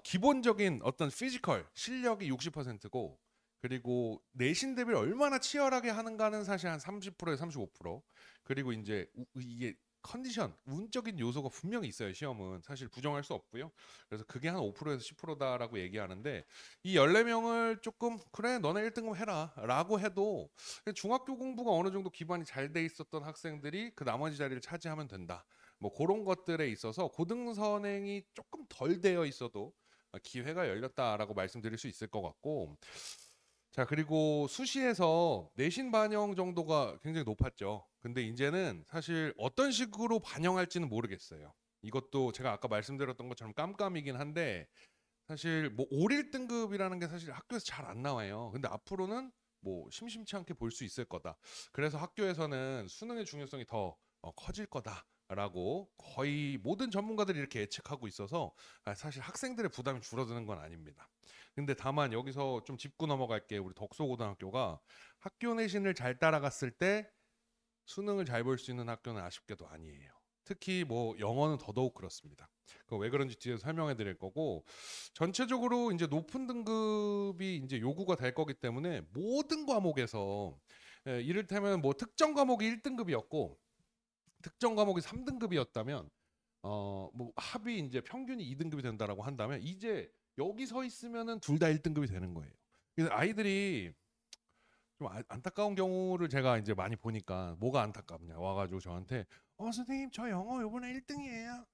기본적인 어떤 피지컬 실력이 60%고 그리고 내신 대비를 얼마나 치열하게 하는가는 사실 한 30%에 35% 그리고 이제 이게 컨디션, 운적인 요소가 분명히 있어요. 시험은 사실 부정할 수 없고요. 그래서 그게 한 5%에서 10%다라고 얘기하는데 이 14명을 조금 그래 너네 1등급 해라라고 해도 중학교 공부가 어느 정도 기반이 잘 돼 있었던 학생들이 그 나머지 자리를 차지하면 된다. 뭐 그런 것들에 있어서 고등 선행이 조금 덜 되어 있어도 기회가 열렸다라고 말씀드릴 수 있을 것 같고 자, 그리고 수시에서 내신 반영 정도가 굉장히 높았죠. 근데 이제는 사실 어떤 식으로 반영할지는 모르겠어요. 이것도 제가 아까 말씀드렸던 것처럼 깜깜이긴 한데 사실 뭐 5, 1등급이라는 게 사실 학교에서 잘 안 나와요. 근데 앞으로는 뭐 심심치 않게 볼 수 있을 거다. 그래서 학교에서는 수능의 중요성이 더 커질 거다라고 거의 모든 전문가들이 이렇게 예측하고 있어서 사실 학생들의 부담이 줄어드는 건 아닙니다. 근데 다만 여기서 좀 짚고 넘어갈게 우리 덕소고등학교가 학교 내신을 잘 따라갔을 때 수능을 잘 볼 수 있는 학교는 아쉽게도 아니에요. 특히 뭐 영어는 더더욱 그렇습니다. 왜 그런지 뒤에서 설명해 드릴 거고 전체적으로 이제 높은 등급이 이제 요구가 될 거기 때문에 모든 과목에서 이를테면 뭐 특정 과목이 1등급이었고 특정 과목이 3등급이었다면 뭐 합이 이제 평균이 2등급이 된다라고 한다면 이제 여기 서 있으면은 둘 다 1등급이 되는 거예요. 그래서 아이들이 좀 안타까운 경우를 제가 이제 많이 보니까 뭐가 안타깝냐 와가지고 저한테 선생님 저 영어 요번에 1등이에요.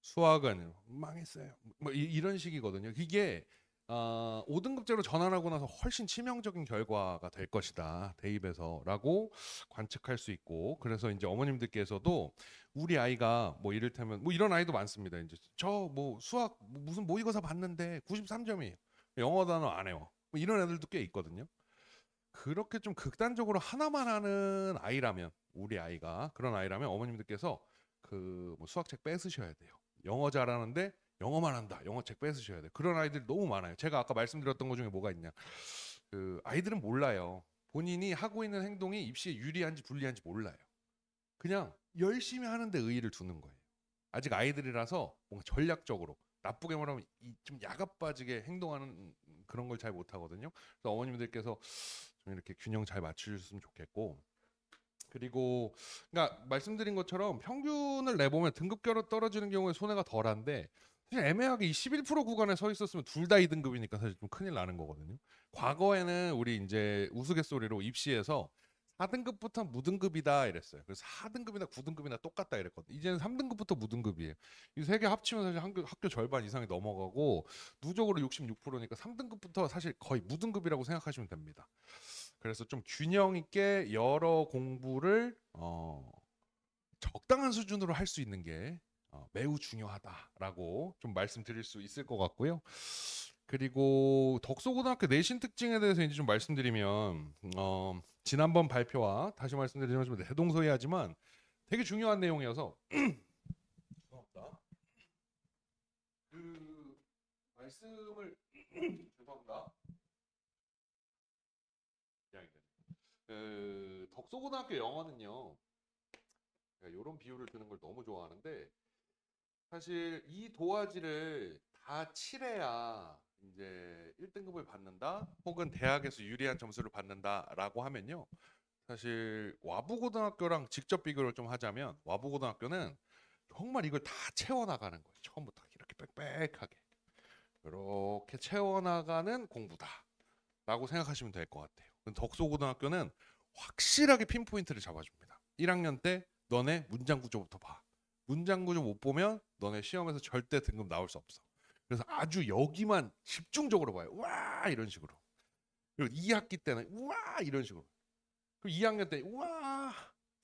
수학은 망했어요. 뭐 이런 식이거든요. 이게 5등급제로 전환하고 나서 훨씬 치명적인 결과가 될 것이다. 대입에서라고 관측할 수 있고 그래서 이제 어머님들께서도 우리 아이가 뭐 이를테면 뭐 이런 아이도 많습니다. 이제 저 뭐 수학 무슨 모의고사 봤는데 93점이에요. 영어 단어 안 해요. 뭐 이런 애들도 꽤 있거든요. 그렇게 좀 극단적으로 하나만 하는 아이라면 우리 아이가 그런 아이라면 어머님들께서 그 뭐 수학책 뺏으셔야 돼요. 영어 잘하는데 영어만 한다. 영어책 뺏으셔야 돼요. 그런 아이들이 너무 많아요. 제가 아까 말씀드렸던 것 중에 뭐가 있냐. 그 아이들은 몰라요. 본인이 하고 있는 행동이 입시에 유리한지 불리한지 몰라요. 그냥 열심히 하는데 의의를 두는 거예요. 아직 아이들이라서 뭔가 전략적으로 나쁘게 말하면 좀 야갑빠지게 행동하는 그런 걸 잘 못하거든요. 그래서 어머님들께서 좀 이렇게 균형 잘 맞추셨으면 좋겠고 그리고 그러니까 말씀드린 것처럼 평균을 내보면 등급결로 떨어지는 경우에 손해가 덜한데 사실 애매하게 이 11% 구간에 서 있었으면 둘 다 2등급이니까 사실 좀 큰일 나는 거거든요. 과거에는 우리 이제 우스갯소리로 입시에서 4등급부터 무등급이다 이랬어요. 그래서 4등급이나 9등급이나 똑같다 이랬거든요. 이제는 3등급부터 무등급이에요. 이 세 개 합치면 사실 학교 절반 이상이 넘어가고 누적으로 66%니까 3등급부터 사실 거의 무등급이라고 생각하시면 됩니다. 그래서 좀 균형 있게 여러 공부를 적당한 수준으로 할 수 있는 게 매우 중요하다라고 좀 말씀드릴 수 있을 것 같고요. 그리고 덕소고등학교 내신 특징에 대해서 이제 좀 말씀드리면 지난번 발표와 다시 말씀드리지만 좀 대동소이하지만 되게 중요한 내용이어서 죄송합니다. 그 말씀을 죄송합니다. 그 덕소고등학교 영어는요. 이런 비유를 드는 걸 너무 좋아하는데 사실 이 도화지를 다 칠해야 이제 1등급을 받는다 혹은 대학에서 유리한 점수를 받는다라고 하면요. 사실 와부고등학교랑 직접 비교를 좀 하자면 와부고등학교는 정말 이걸 다 채워나가는 거예요. 처음부터 이렇게 빽빽하게 이렇게 채워나가는 공부다라고 생각하시면 될 것 같아요. 덕소고등학교는 확실하게 핀포인트를 잡아줍니다. 1학년 때 너네 문장 구조부터 봐. 문장 구조 못 보면 너네 시험에서 절대 등급 나올 수 없어. 그래서 아주 여기만 집중적으로 봐요. 와 이런 식으로. 그리고 2학기 때는 와 이런 식으로. 그리고 2학년 때 와,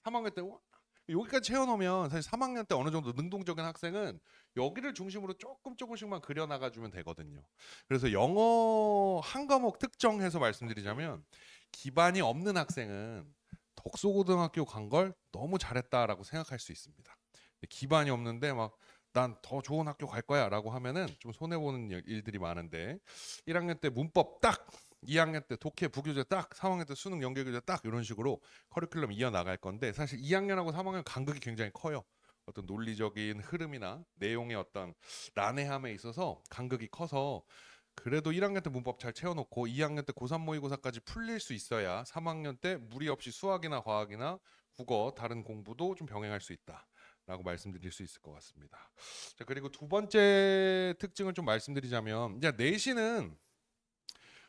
3학년 때 와. 여기까지 채워놓으면 사실 3학년 때 어느 정도 능동적인 학생은 여기를 중심으로 조금씩만 그려나가주면 되거든요. 그래서 영어 한 과목 특정해서 말씀드리자면 기반이 없는 학생은 덕소고등학교 간 걸 너무 잘했다라고 생각할 수 있습니다. 기반이 없는데 막 난 더 좋은 학교 갈 거야 라고 하면은 좀 손해보는 일들이 많은데 1학년 때 문법 딱 2학년 때 독해 부교재 딱 3학년 때 수능 연계교재 딱 이런 식으로 커리큘럼 이어나갈 건데 사실 2학년하고 3학년 간극이 굉장히 커요. 어떤 논리적인 흐름이나 내용의 어떤 난해함에 있어서 간극이 커서 그래도 1학년 때 문법 잘 채워놓고 2학년 때 고3 모의고사까지 풀릴 수 있어야 3학년 때 무리 없이 수학이나 과학이나 국어 다른 공부도 좀 병행할 수 있다. 라고 말씀드릴 수 있을 것 같습니다. 자, 그리고 두 번째 특징을 좀 말씀드리자면 이제 내신은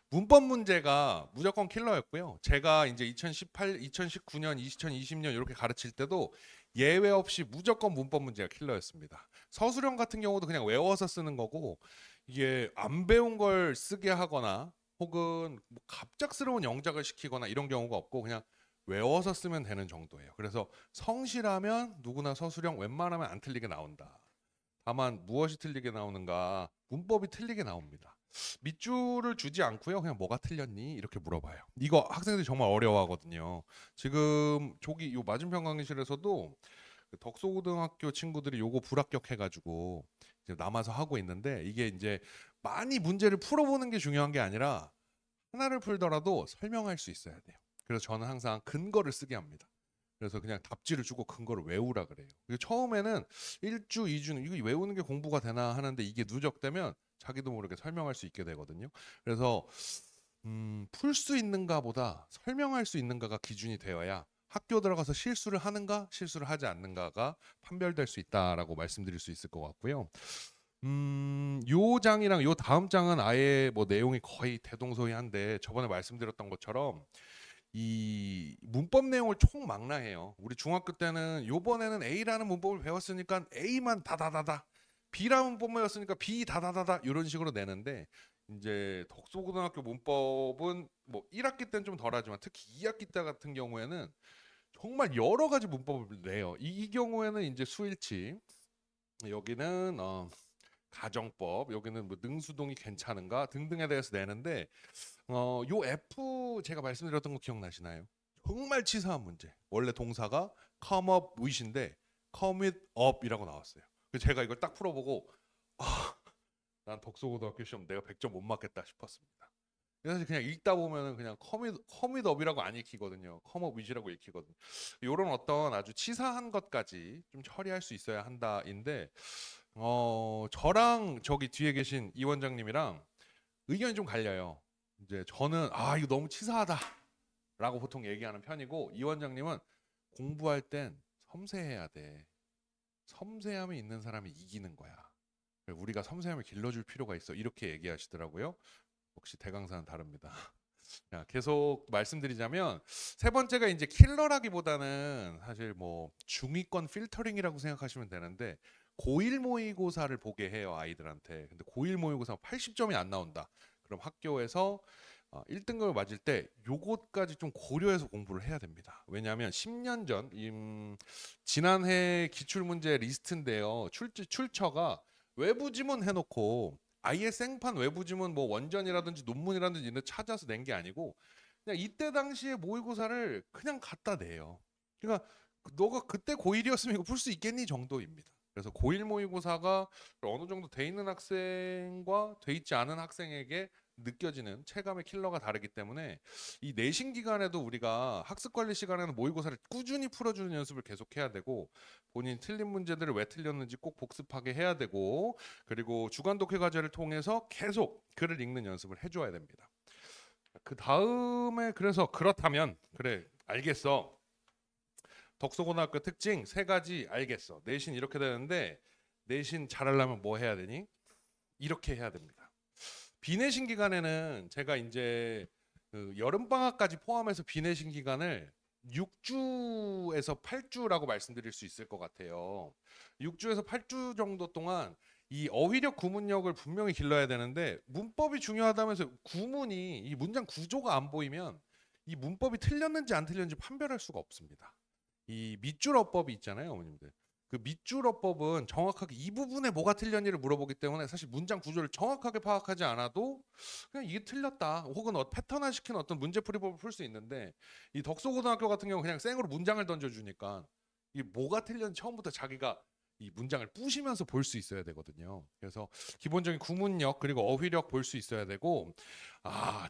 문법 문제가 무조건 킬러였고요. 제가 이제 2018, 2019년, 2020년 이렇게 가르칠 때도 예외 없이 무조건 문법 문제가 킬러였습니다. 서술형 같은 경우도 그냥 외워서 쓰는 거고 이게 안 배운 걸 쓰게 하거나 혹은 뭐 갑작스러운 영작을 시키거나 이런 경우가 없고 그냥 외워서 쓰면 되는 정도예요. 그래서 성실하면 누구나 서술형 웬만하면 안 틀리게 나온다. 다만 무엇이 틀리게 나오는가? 문법이 틀리게 나옵니다. 밑줄을 주지 않고요. 그냥 뭐가 틀렸니? 이렇게 물어봐요. 이거 학생들이 정말 어려워하거든요. 지금 저기 요 맞은편 강의실에서도 그 덕소고등학교 친구들이 요거 불합격해가지고 이제 남아서 하고 있는데 이게 이제 많이 문제를 풀어보는 게 중요한 게 아니라 하나를 풀더라도 설명할 수 있어야 돼요. 그래서 저는 항상 근거를 쓰게 합니다. 그래서 그냥 답지를 주고 근거를 외우라 그래요. 그리고 처음에는 1주, 2주는 이거 외우는 게 공부가 되나 하는데 이게 누적되면 자기도 모르게 설명할 수 있게 되거든요. 그래서 풀 수 있는가보다 설명할 수 있는가가 기준이 되어야 학교 들어가서 실수를 하는가 실수를 하지 않는가가 판별될 수 있다라고 말씀드릴 수 있을 것 같고요. 요 장이랑 요 다음 장은 아예 뭐 내용이 거의 대동소이한데 저번에 말씀드렸던 것처럼 이 문법 내용을 총망라해요. 우리 중학교 때는 요번에는 A라는 문법을 배웠으니까 A만 다다다다, B라는 문법만 배웠으니까 B 다다다다 이런 식으로 내는데 이제 덕소고등학교 문법은 뭐 1학기 때는 좀 덜하지만 특히 2학기 때 같은 경우에는 정말 여러 가지 문법을 내요. 이 경우에는 이제 수일치, 여기는 가정법, 여기는 뭐 능수동이 괜찮은가 등등에 대해서 내는데 요 F 제가 말씀드렸던 거 기억나시나요? 정말 치사한 문제. 원래 동사가 come up with인데 come it up이라고 나왔어요. 그래서 제가 이걸 딱 풀어보고 난 덕소고등학교 시험 내가 100점 못 맞겠다 싶었습니다. 사실 그냥 읽다 보면은 그냥 come it up이라고 안 읽히거든요. come up with이라고 읽히거든요. 이런 어떤 아주 치사한 것까지 좀 처리할 수 있어야 한다인데 저랑 저기 뒤에 계신 이 원장님이랑 의견이 좀 갈려요. 이제 저는 이거 너무 치사하다라고 보통 얘기하는 편이고 이 원장님은 공부할 땐 섬세해야 돼. 섬세함이 있는 사람이 이기는 거야. 우리가 섬세함을 길러줄 필요가 있어. 이렇게 얘기하시더라고요. 역시 대강사는 다릅니다. 자, 계속 말씀드리자면 세 번째가 이제 킬러라기보다는 사실 뭐 중위권 필터링이라고 생각하시면 되는데 고1 모의고사를 보게 해요 아이들한테. 근데 고1 모의고사 80점이 안 나온다. 그럼 학교에서 1등급을 맞을 때 요것까지 좀 고려해서 공부를 해야 됩니다. 왜냐하면 10년 전 지난해 기출문제 리스트인데요. 출처가 외부 지문 해놓고 아예 생판 외부 지문 뭐 원전이라든지 논문이라든지 이런 데 찾아서 낸 게 아니고 그냥 이때 당시에 모의고사를 그냥 갖다 내요. 그러니까 너가 그때 고1이었으면 이거 풀 수 있겠니 정도입니다. 그래서 고1 모의고사가 어느 정도 돼 있는 학생과 돼 있지 않은 학생에게 느껴지는 체감의 킬러가 다르기 때문에 이 내신 기간에도 우리가 학습 관리 시간에는 모의고사를 꾸준히 풀어주는 연습을 계속해야 되고 본인 틀린 문제들을 왜 틀렸는지 꼭 복습하게 해야 되고 그리고 주간 독해 과제를 통해서 계속 글을 읽는 연습을 해줘야 됩니다. 그 다음에 그래서 그렇다면 그래 알겠어. 덕소고등학교 특징 세 가지 알겠어. 내신 이렇게 되는데 내신 잘하려면 뭐 해야 되니? 이렇게 해야 됩니다. 비내신 기간에는 제가 이제 그 여름 방학까지 포함해서 비내신 기간을 6주에서 8주라고 말씀드릴 수 있을 것 같아요. 6주에서 8주 정도 동안 이 어휘력 구문력을 분명히 길러야 되는데 문법이 중요하다면서 구문이 이 문장 구조가 안 보이면 이 문법이 틀렸는지 안 틀렸는지 판별할 수가 없습니다. 이 밑줄 어법이 있잖아요, 어머님들. 그 밑줄 어법은 정확하게 이 부분에 뭐가 틀렸니를 물어보기 때문에 사실 문장 구조를 정확하게 파악하지 않아도 그냥 이게 틀렸다 혹은 패턴화 시킨 어떤 문제풀이법을 풀 수 있는데 이 덕소고등학교 같은 경우 그냥 생으로 문장을 던져주니까 이 뭐가 틀렸는지 처음부터 자기가 이 문장을 부시면서 볼 수 있어야 되거든요. 그래서 기본적인 구문력 그리고 어휘력 볼 수 있어야 되고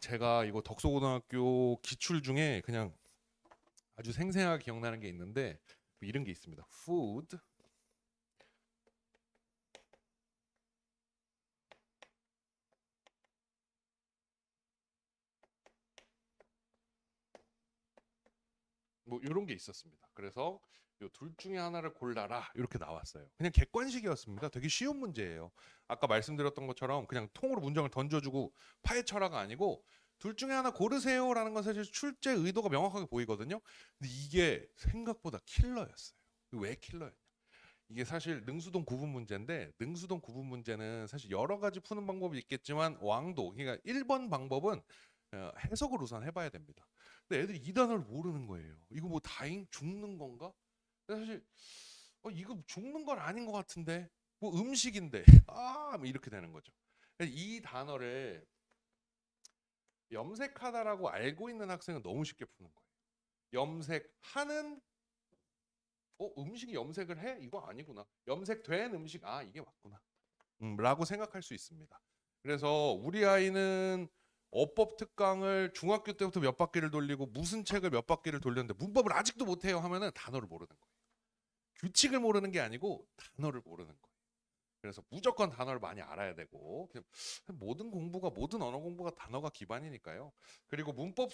제가 이거 덕소고등학교 기출 중에 그냥 아주 생생하게 기억나는 게 있는데 뭐 이런 게 있습니다. food 뭐 이런 게 있었습니다. 그래서 요 둘 중에 하나를 골라라 이렇게 나왔어요. 그냥 객관식이었습니다. 되게 쉬운 문제예요. 아까 말씀드렸던 것처럼 그냥 통으로 문장을 던져주고 파헤쳐라가 아니고 둘 중에 하나 고르세요라는 건 사실 출제 의도가 명확하게 보이거든요. 근데 이게 생각보다 킬러였어요. 왜 킬러였냐? 이게 사실 능수동 구분 문제인데 능수동 구분 문제는 사실 여러 가지 푸는 방법이 있겠지만 왕도 그러니까 1번 방법은 해석을 우선 해봐야 됩니다. 근데 애들이 이 단어를 모르는 거예요. 이거 뭐 다잉 죽는 건가? 사실 이거 죽는 건 아닌 것 같은데 뭐 음식인데 뭐 이렇게 되는 거죠. 이 단어를 염색하다라고 알고 있는 학생은 너무 쉽게 푸는 거예요. 염색하는 음식이 염색을 해? 이거 아니구나. 염색된 음식 이게 맞구나. 라고 생각할 수 있습니다. 그래서 우리 아이는 어법 특강을 중학교 때부터 몇 바퀴를 돌리고 무슨 책을 몇 바퀴를 돌렸는데 문법을 아직도 못해요 하면은 단어를 모르는 거예요. 규칙을 모르는 게 아니고 단어를 모르는 거예요. 그래서 무조건 단어를 많이 알아야 되고 모든 공부가 모든 언어 공부가 단어가 기반이니까요. 그리고 문법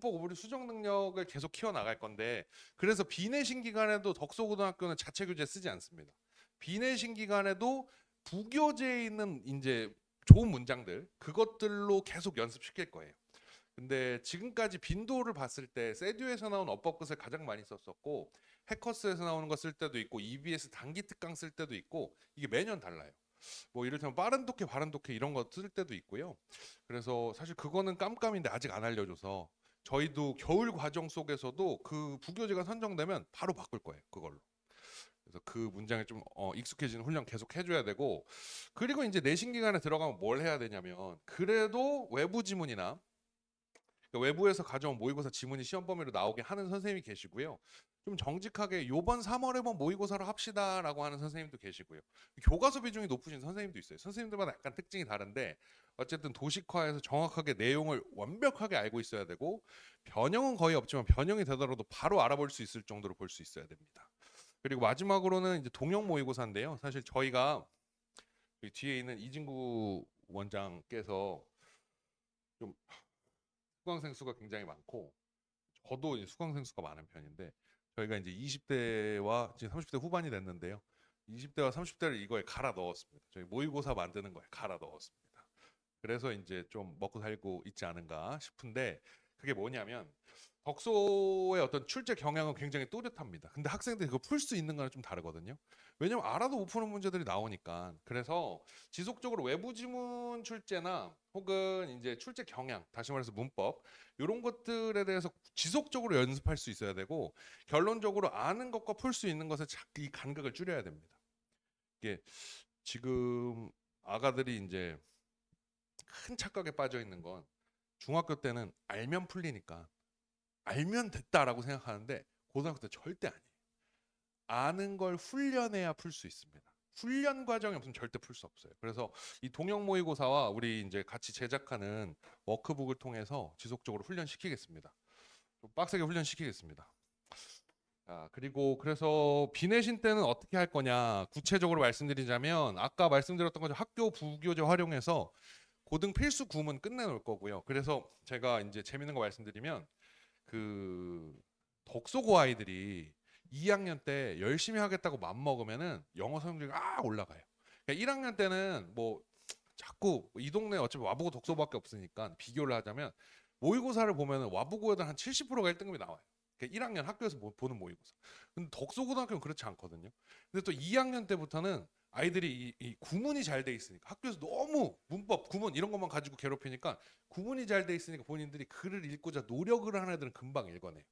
오버리 수정 능력을 계속 키워 나갈 건데 그래서 비내신 기간에도 덕소고등학교는 자체 교재 쓰지 않습니다. 비내신 기간에도 부교재에 있는 이제 좋은 문장들 그것들로 계속 연습시킬 거예요. 근데 지금까지 빈도를 봤을 때 세듀에서 나온 어법끝을 가장 많이 썼었고 해커스에서 나오는 거 쓸 때도 있고 EBS 단기 특강 쓸 때도 있고 이게 매년 달라요. 뭐 이를테면 빠른 독해 바른 독해 이런 거 쓸 때도 있고요. 그래서 사실 그거는 깜깜인데 아직 안 알려줘서 저희도 겨울 과정 속에서도 그 부교재가 선정되면 바로 바꿀 거예요. 그걸로. 그래서 그 문장에 좀 익숙해지는 훈련 계속 해줘야 되고 그리고 이제 내신 기간에 들어가면 뭘 해야 되냐면 그래도 외부 지문이나 그러니까 외부에서 가져온 모의고사 지문이 시험 범위로 나오게 하는 선생님이 계시고요. 좀 정직하게 요번 3월에만 모의고사를 합시다라고 하는 선생님도 계시고요. 교과서 비중이 높으신 선생님도 있어요. 선생님들마다 약간 특징이 다른데 어쨌든 도식화해서 정확하게 내용을 완벽하게 알고 있어야 되고 변형은 거의 없지만 변형이 되더라도 바로 알아볼 수 있을 정도로 볼 수 있어야 됩니다. 그리고 마지막으로는 이제 동영 모의고사인데요. 사실 저희가 여기 뒤에 있는 이진구 원장께서 좀 수강생 수가 굉장히 많고 저도 이제 수강생 수가 많은 편인데 저희가 이제 20대와 지금 30대 후반이 됐는데요. 20대와 30대를 이거에 갈아 넣었습니다. 저희 모의고사 만드는 거에 갈아 넣었습니다. 그래서 이제 좀 먹고 살고 있지 않은가 싶은데 그게 뭐냐면 덕소의 어떤 출제 경향은 굉장히 또렷합니다. 근데 학생들이 그거 풀 수 있는 거는 좀 다르거든요. 왜냐면 알아도 못 푸는 문제들이 나오니까. 그래서 지속적으로 외부 지문 출제나 혹은 이제 출제 경향, 다시 말해서 문법 이런 것들에 대해서 지속적으로 연습할 수 있어야 되고 결론적으로 아는 것과 풀 수 있는 것의 이 간극을 줄여야 됩니다. 이게 지금 아가들이 이제 큰 착각에 빠져 있는 건 중학교 때는 알면 풀리니까 알면 됐다라고 생각하는데 고등학교 때 절대 아니에요. 아는 걸 훈련해야 풀 수 있습니다. 훈련 과정이 없으면 절대 풀 수 없어요. 그래서 이 동영 모의고사와 우리 이제 같이 제작하는 워크북을 통해서 지속적으로 훈련시키겠습니다. 좀 빡세게 훈련시키겠습니다. 그리고 그래서 비내신 때는 어떻게 할 거냐 구체적으로 말씀드리자면 아까 말씀드렸던 것처럼 학교 부교재 활용해서 고등 필수 구문 끝내놓을 거고요. 그래서 제가 이제 재밌는 거 말씀드리면 그 덕소고 아이들이 2학년 때 열심히 하겠다고 맘먹으면은 영어 성적이 올라가요. 그러니까 1학년 때는 뭐 자꾸 이 동네 어차피 와보고 덕소밖에 없으니까 비교를 하자면 모의고사를 보면은 와보고 애들 한 70%가 1등급이 나와요. 그러니까 1학년 학교에서 보는 모의고사. 근데 덕소고등학교는 그렇지 않거든요. 근데 또 2학년 때부터는 아이들이 이 구문이 잘 돼 있으니까 학교에서 너무 문법, 구문 이런 것만 가지고 괴롭히니까 구문이 잘 돼 있으니까 본인들이 글을 읽고자 노력을 하는 애들은 금방 읽어내요.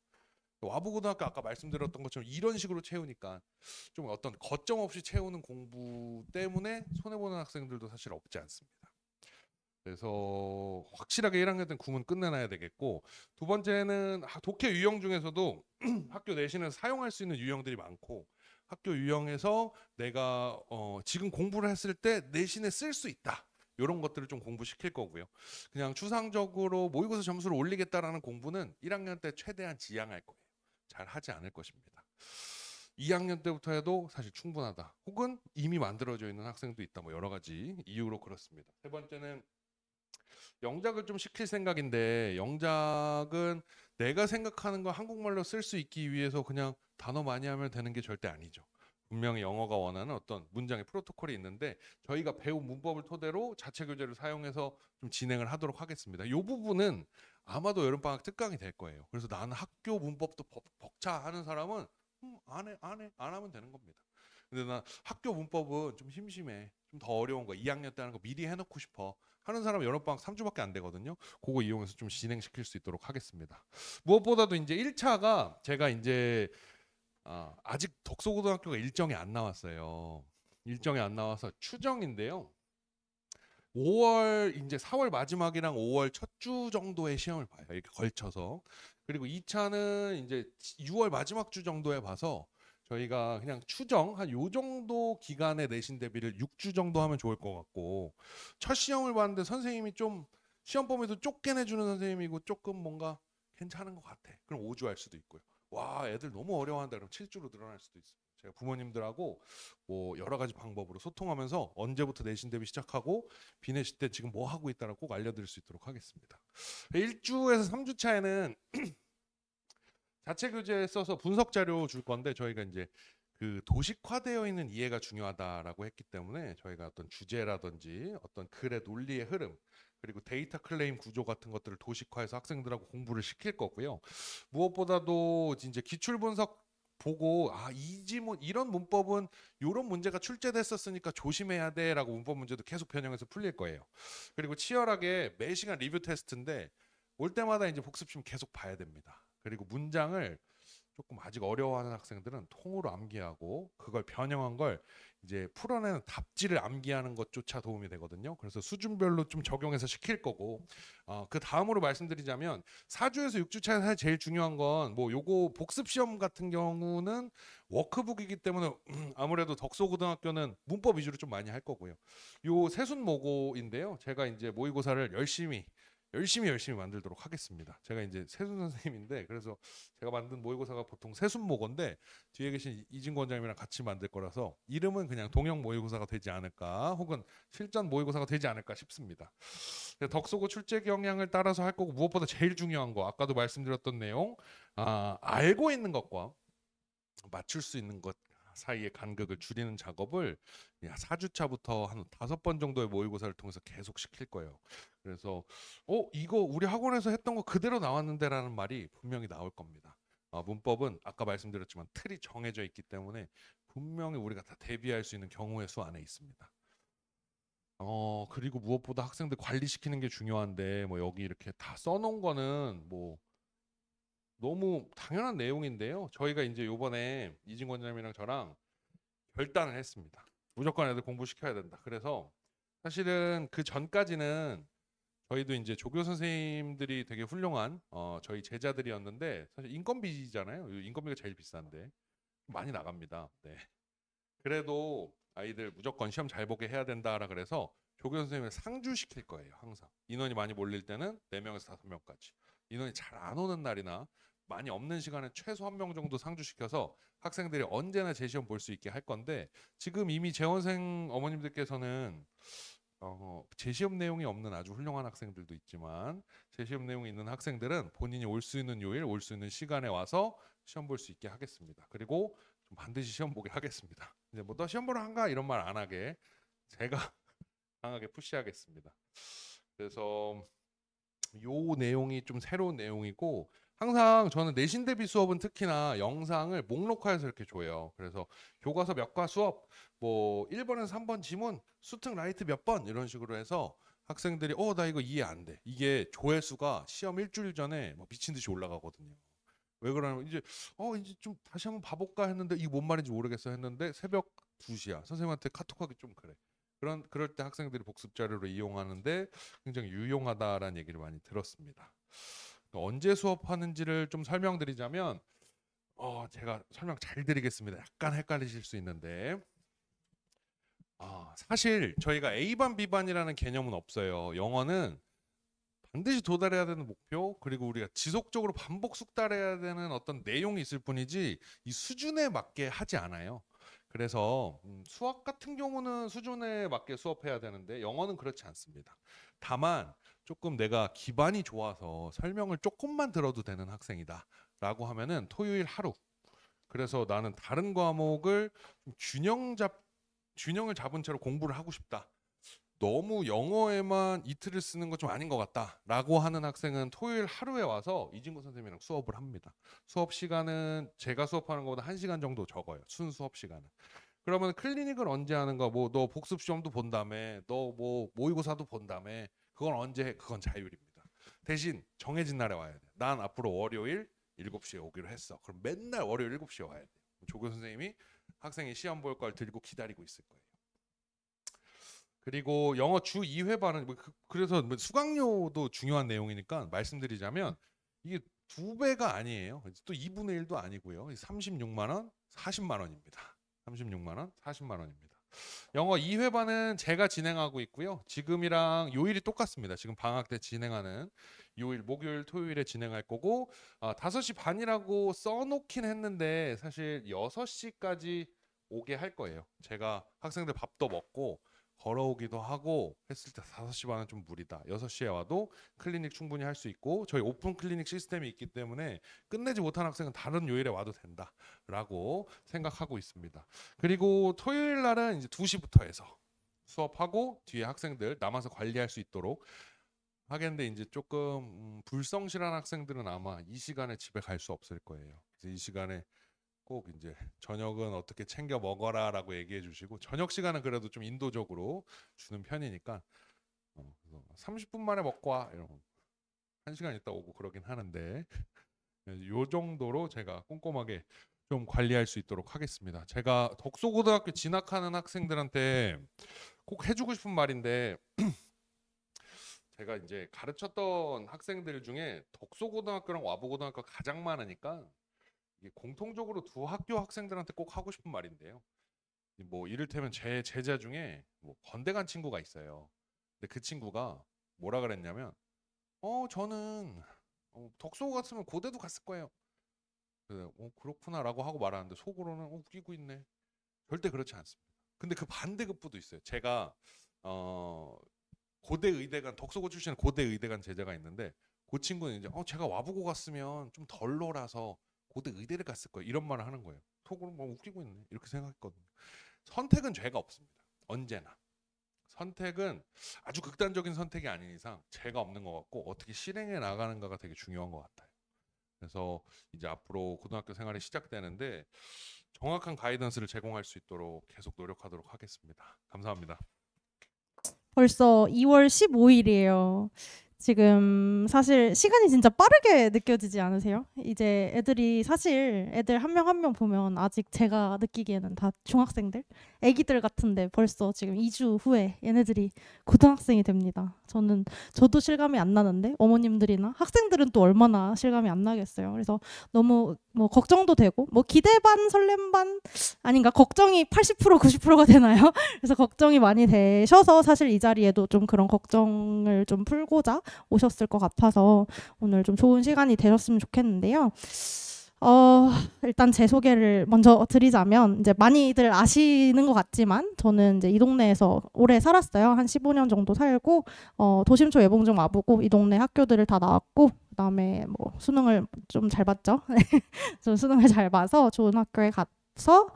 와부고등학교 아까 말씀드렸던 것처럼 이런 식으로 채우니까 좀 어떤 거점 없이 채우는 공부 때문에 손해보는 학생들도 사실 없지 않습니다. 그래서 확실하게 1학년 때는 구문 끝내놔야 되겠고 두 번째는 독해 유형 중에서도 학교 내신에서 사용할 수 있는 유형들이 많고 학교 유형에서 내가 지금 공부를 했을 때 내신에 쓸 수 있다. 이런 것들을 좀 공부시킬 거고요. 그냥 추상적으로 모의고사 점수를 올리겠다라는 공부는 1학년 때 최대한 지양할 거예요. 잘 하지 않을 것입니다. 2학년 때부터 해도 사실 충분하다. 혹은 이미 만들어져 있는 학생도 있다. 뭐 여러 가지 이유로 그렇습니다. 세 번째는 영작을 좀 시킬 생각인데 영작은 내가 생각하는 거 한국말로 쓸 수 있기 위해서 그냥 단어 많이 하면 되는 게 절대 아니죠. 분명히 영어가 원하는 어떤 문장의 프로토콜이 있는데 저희가 배운 문법을 토대로 자체 교재를 사용해서 좀 진행을 하도록 하겠습니다. 이 부분은 아마도 여름방학 특강이 될 거예요. 그래서 나는 학교 문법도 벅차 하는 사람은 안 하면 되는 겁니다. 근데 나 학교 문법은 좀 심심해. 좀 더 어려운 거 2학년 때 하는 거 미리 해놓고 싶어. 하는 사람은 여름방학 3주밖에 안 되거든요. 그거 이용해서 좀 진행시킬 수 있도록 하겠습니다. 무엇보다도 이제 1차가 제가 이제 아직 덕소고등학교가 일정이 안 나왔어요. 일정이 안 나와서 추정인데요. 5월 이제 4월 마지막이랑 5월 첫 주 정도의 시험을 봐요. 이렇게 걸쳐서. 그리고 2차는 이제 6월 마지막 주 정도에 봐서 저희가 그냥 추정 한 요 정도 기간에 내신 대비를 6주 정도 하면 좋을 것 같고 첫 시험을 봤는데 선생님이 좀 시험 범위도 좁게 내주는 선생님이고 조금 뭔가 괜찮은 것 같아. 그럼 5주 할 수도 있고요. 와, 애들 너무 어려워한다. 그럼 7주로 늘어날 수도 있어요. 제가 부모님들하고 뭐 여러 가지 방법으로 소통하면서 언제부터 내신 대비 시작하고 비내실 때 지금 뭐 하고 있다라고 꼭 알려드릴 수 있도록 하겠습니다. 1주에서 3주 차에는 자체 교재에 써서 분석 자료 줄 건데 저희가 이제 그 도식화되어 있는 이해가 중요하다라고 했기 때문에 저희가 어떤 주제라든지 어떤 글의 논리의 흐름 그리고 데이터 클레임 구조 같은 것들을 도식화해서 학생들하고 공부를 시킬 거고요. 무엇보다도 이제 기출 분석 보고 이 지문 이런 문법은 이런 문제가 출제됐었으니까 조심해야 돼라고 문법 문제도 계속 변형해서 풀릴 거예요. 그리고 치열하게 매 시간 리뷰 테스트인데 올 때마다 이제 복습심 계속 봐야 됩니다. 그리고 문장을 조금 아직 어려워하는 학생들은 통으로 암기하고 그걸 변형한 걸 이제 풀어내는 답지를 암기하는 것조차 도움이 되거든요. 그래서 수준별로 좀 적용해서 시킬 거고 그 다음으로 말씀드리자면 4주에서 6주 차에 사실 제일 중요한 건 뭐 요거 복습 시험 같은 경우는 워크북이기 때문에 아무래도 덕소고등학교는 문법 위주로 좀 많이 할 거고요. 요 세순모고인데요. 제가 이제 모의고사를 열심히 만들도록 하겠습니다. 제가 이제 세순 선생님인데 그래서 제가 만든 모의고사가 보통 세순모고인데 뒤에 계신 이진구 원장님이랑 같이 만들 거라서 이름은 그냥 동형 모의고사가 되지 않을까 혹은 실전 모의고사가 되지 않을까 싶습니다. 덕소고 출제 경향을 따라서 할 거고 무엇보다 제일 중요한 거 아까도 말씀드렸던 내용 알고 있는 것과 맞출 수 있는 것 사이의 간극을 줄이는 작업을 4주차부터 한 5번 정도의 모의고사를 통해서 계속 시킬 거예요. 그래서 이거 우리 학원에서 했던 거 그대로 나왔는데 라는 말이 분명히 나올 겁니다. 문법은 아까 말씀드렸지만 틀이 정해져 있기 때문에 분명히 우리가 다 대비할 수 있는 경우의 수 안에 있습니다. 그리고 무엇보다 학생들 관리시키는 게 중요한데 뭐 여기 이렇게 다 써놓은 거는 뭐 너무 당연한 내용인데요. 저희가 이제 요번에 이진권 원장님이랑 저랑 결단을 했습니다. 무조건 애들 공부시켜야 된다. 그래서 사실은 그 전까지는 저희도 이제 조교 선생님들이 되게 훌륭한 저희 제자들이었는데 사실 인건비잖아요. 인건비가 제일 비싼데 많이 나갑니다. 네. 그래도 아이들 무조건 시험 잘 보게 해야 된다라 그래서 조교 선생님을 상주시킬 거예요. 항상 인원이 많이 몰릴 때는 4명에서 5명까지 인원이 잘 안 오는 날이나 많이 없는 시간에 최소 1명 정도 상주시켜서 학생들이 언제나 제 시험 볼 수 있게 할 건데 지금 이미 재원생 어머님들께서는 재시험 내용이 없는 아주 훌륭한 학생들도 있지만 재시험 내용이 있는 학생들은 본인이 올 수 있는 요일, 올 수 있는 시간에 와서 시험 볼 수 있게 하겠습니다. 그리고 좀 반드시 시험 보게 하겠습니다. 이제 뭐 너 시험 보러 한가 이런 말 안 하게 제가 강하게 푸시하겠습니다. 그래서 요 내용이 좀 새로운 내용이고 항상 저는 내신 대비 수업은 특히나 영상을 목록화해서 이렇게 줘요. 그래서 교과서 몇 과 수업 뭐 1번에서 3번 지문 수특 라이트 몇 번 이런 식으로 해서 학생들이 나 이거 이해 안 돼. 이게 조회수가 시험 일주일 전에 뭐 미친 듯이 올라가거든요. 왜 그러냐면 이제 좀 다시 한번 봐볼까 했는데 이게 뭔 말인지 모르겠어 했는데 새벽 2시야. 선생님한테 카톡하기 좀 그래. 그럴 때 학생들이 복습 자료로 이용하는데 굉장히 유용하다라는 얘기를 많이 들었습니다. 언제 수업하는지를 좀 설명드리자면 제가 설명 잘 드리겠습니다. 약간 헷갈리실 수 있는데 사실 저희가 A반 B반이라는 개념은 없어요. 영어는 반드시 도달해야 되는 목표 그리고 우리가 지속적으로 반복 숙달해야 되는 어떤 내용이 있을 뿐이지 이 수준에 맞게 하지 않아요. 그래서 수학 같은 경우는 수준에 맞게 수업해야 되는데 영어는 그렇지 않습니다. 다만 조금 내가 기반이 좋아서 설명을 조금만 들어도 되는 학생이다 라고 하면은 토요일 하루 그래서 나는 다른 과목을 균형을 잡은 채로 공부를 하고 싶다. 너무 영어에만 이틀을 쓰는 거 좀 아닌 것 같다라고 하는 학생은 토요일 하루에 와서 이진구 선생님이랑 수업을 합니다. 수업 시간은 제가 수업하는 것보다 1시간 정도 적어요. 순수업 시간은. 그러면 클리닉을 언제 하는가? 뭐 너 복습 시험도 본다며, 너 뭐 모의고사도 본다며. 그건 언제 해? 그건 자율입니다. 대신 정해진 날에 와야 돼. 난 앞으로 월요일 7시에 오기로 했어. 그럼 맨날 월요일 7시에 와야 돼. 조교 선생님이 학생이 시험 볼 걸 들고 기다리고 있을 거예요. 그리고 영어 주 2회반은 그래서 수강료도 중요한 내용이니까 말씀드리자면 이게 2배가 아니에요. 또 2분의 1도 아니고요. 36만 원, 40만 원입니다. 36만 원, 40만 원입니다. 영어 2회반은 제가 진행하고 있고요. 지금이랑 요일이 똑같습니다. 지금 방학 때 진행하는 요일, 목요일, 토요일에 진행할 거고 5시 반이라고 써놓긴 했는데 사실 6시까지 오게 할 거예요. 제가 학생들 밥도 먹고 걸어오기도 하고 했을 때 5시 반은 좀 무리다. 6시에 와도 클리닉 충분히 할 수 있고 저희 오픈 클리닉 시스템이 있기 때문에 끝내지 못한 학생은 다른 요일에 와도 된다라고 생각하고 있습니다. 그리고 토요일 날은 이제 2시부터 해서 수업하고 뒤에 학생들 남아서 관리할 수 있도록 하겠는데 이제 조금 불성실한 학생들은 아마 이 시간에 집에 갈 수 없을 거예요. 그래서 이 시간에 꼭 이제 저녁은 어떻게 챙겨 먹어라라고 얘기해 주시고 저녁 시간은 그래도 좀 인도적으로 주는 편이니까 30분 만에 먹고 와 이러고 1시간 있다 오고 그러긴 하는데 요 정도로 제가 꼼꼼하게 좀 관리할 수 있도록 하겠습니다. 제가 덕소고등학교 진학하는 학생들한테 꼭 해주고 싶은 말인데 제가 이제 가르쳤던 학생들 중에 덕소고등학교랑 와부고등학교가 가장 많으니까 이게 공통적으로 두 학교 학생들한테 꼭 하고 싶은 말인데요. 뭐 이를테면 제 제자 중에 뭐 건대 간 친구가 있어요. 근데 그 친구가 뭐라 그랬냐면 저는 덕소 갔으면 고대도 갔을 거예요. 그래서 그렇구나라고 하고 말하는데 속으로는 웃기고 있네. 절대 그렇지 않습니다. 근데 그 반대급부도 있어요. 제가 고대 의대간 덕소고 출신 고대 의대간 제자가 있는데 그 친구는 이제 제가 와보고 갔으면 좀 덜 놀아서 고대 의대를 갔을 거예요. 이런 말을 하는 거예요. 속으로 뭐 웃기고 있네. 이렇게 생각했거든요. 선택은 죄가 없습니다. 언제나. 선택은 아주 극단적인 선택이 아닌 이상 죄가 없는 것 같고 어떻게 실행해 나가는가가 되게 중요한 것 같아요. 그래서 이제 앞으로 고등학교 생활이 시작되는데 정확한 가이던스를 제공할 수 있도록 계속 노력하도록 하겠습니다. 감사합니다. 벌써 2월 15일이에요. 지금 사실 시간이 진짜 빠르게 느껴지지 않으세요? 이제 애들이 사실 애들 한 명 한 명 보면 아직 제가 느끼기에는 다 중학생들? 애기들 같은데 벌써 지금 2주 후에 얘네들이 고등학생이 됩니다. 저도 실감이 안 나는데 어머님들이나 학생들은 또 얼마나 실감이 안 나겠어요. 그래서 너무 뭐 걱정도 되고 뭐 기대 반 설렘 반 아닌가 걱정이 80% 90%가 되나요? 그래서 걱정이 많이 되셔서 사실 이 자리에도 좀 그런 걱정을 좀 풀고자 오셨을 것 같아서 오늘 좀 좋은 시간이 되셨으면 좋겠는데요. 일단 제 소개를 먼저 드리자면 이제 많이들 아시는 것 같지만 저는 이제 이 동네에서 오래 살았어요. 한 15년 정도 살고 도심초 예봉중 와보고 이 동네 학교들을 다 나왔고 그다음에 뭐 수능을 좀 잘 봤죠. 좀 수능을 잘 봐서 좋은 학교에 가서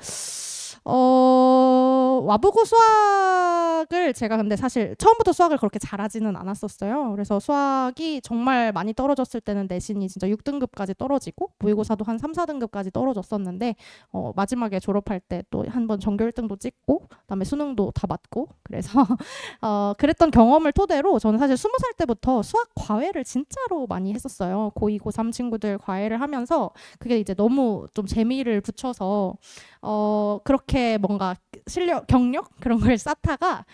와보고 수학을 제가 근데 사실 처음부터 수학을 그렇게 잘하지는 않았었어요. 그래서 수학이 정말 많이 떨어졌을 때는 내신이 진짜 6등급까지 떨어지고 모의고사도 한 3, 4등급까지 떨어졌었는데 마지막에 졸업할 때 또 한 번 전교 1등도 찍고 그다음에 수능도 다 맞고 그래서 그랬던 경험을 토대로 저는 사실 20살 때부터 수학 과외를 진짜로 많이 했었어요. 고2, 고3 친구들 과외를 하면서 그게 이제 너무 좀 재미를 붙여서 그렇게 뭔가 실력, 경력 그런 걸 쌓다가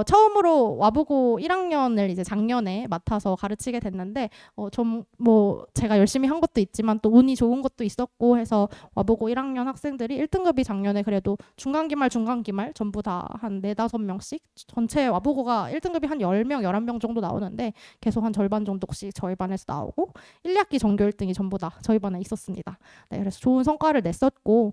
처음으로 와보고 1학년을 이제 작년에 맡아서 가르치게 됐는데 좀 뭐 제가 열심히 한 것도 있지만 또 운이 좋은 것도 있었고 해서 와보고 1학년 학생들이 1등급이 작년에 그래도 중간기말 전부 다 한 4, 5명씩 전체 와보고가 1등급이 한 10명, 11명 정도 나오는데 계속 한 절반 정도씩 저희 반에서 나오고 1, 2학기 전교 1등이 전부 다 저희 반에 있었습니다. 네, 그래서 좋은 성과를 냈었고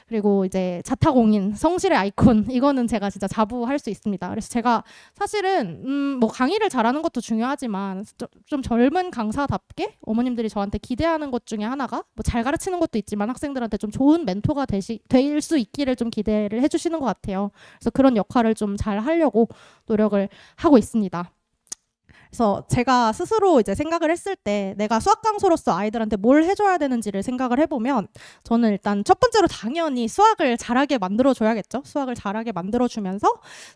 그리고 이제 자타공인 성실의 아이콘 이거는 제가 진짜 자부할 수 있습니다. 그래서 제가 사실은 뭐 강의를 잘하는 것도 중요하지만 좀 젊은 강사답게 어머님들이 저한테 기대하는 것 중에 하나가 뭐 잘 가르치는 것도 있지만 학생들한테 좀 좋은 멘토가 될 수 있기를 좀 기대를 해주시는 것 같아요. 그래서 그런 역할을 좀 잘 하려고 노력을 하고 있습니다. 그래서 제가 스스로 이제 생각을 했을 때 내가 수학 강사로서 아이들한테 뭘 해줘야 되는지를 생각을 해보면 저는 일단 첫 번째로 당연히 수학을 잘하게 만들어줘야겠죠. 수학을 잘하게 만들어주면서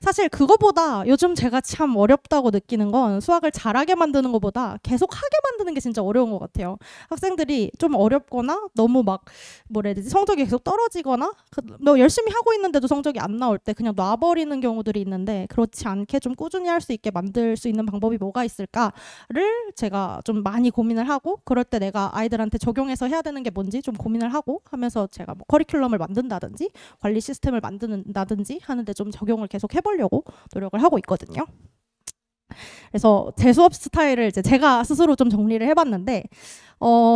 사실 그거보다 요즘 제가 참 어렵다고 느끼는 건 수학을 잘하게 만드는 것보다 계속 하게 만드는 게 진짜 어려운 것 같아요. 학생들이 좀 어렵거나 너무 막 뭐라 해야 되지 성적이 계속 떨어지거나 너 열심히 하고 있는데도 성적이 안 나올 때 그냥 놔버리는 경우들이 있는데 그렇지 않게 좀 꾸준히 할 수 있게 만들 수 있는 방법이 뭐가 뭐가 있을까를 제가 좀 많이 고민을 하고 그럴 때 내가 아이들한테 적용해서 해야 되는 게 뭔지 좀 고민을 하고 하면서 제가 뭐 커리큘럼을 만든다든지 관리 시스템을 만든다든지 하는데 좀 적용을 계속 해보려고 노력을 하고 있거든요. 그래서 제 수업 스타일을 이제 제가 스스로 좀 정리를 해봤는데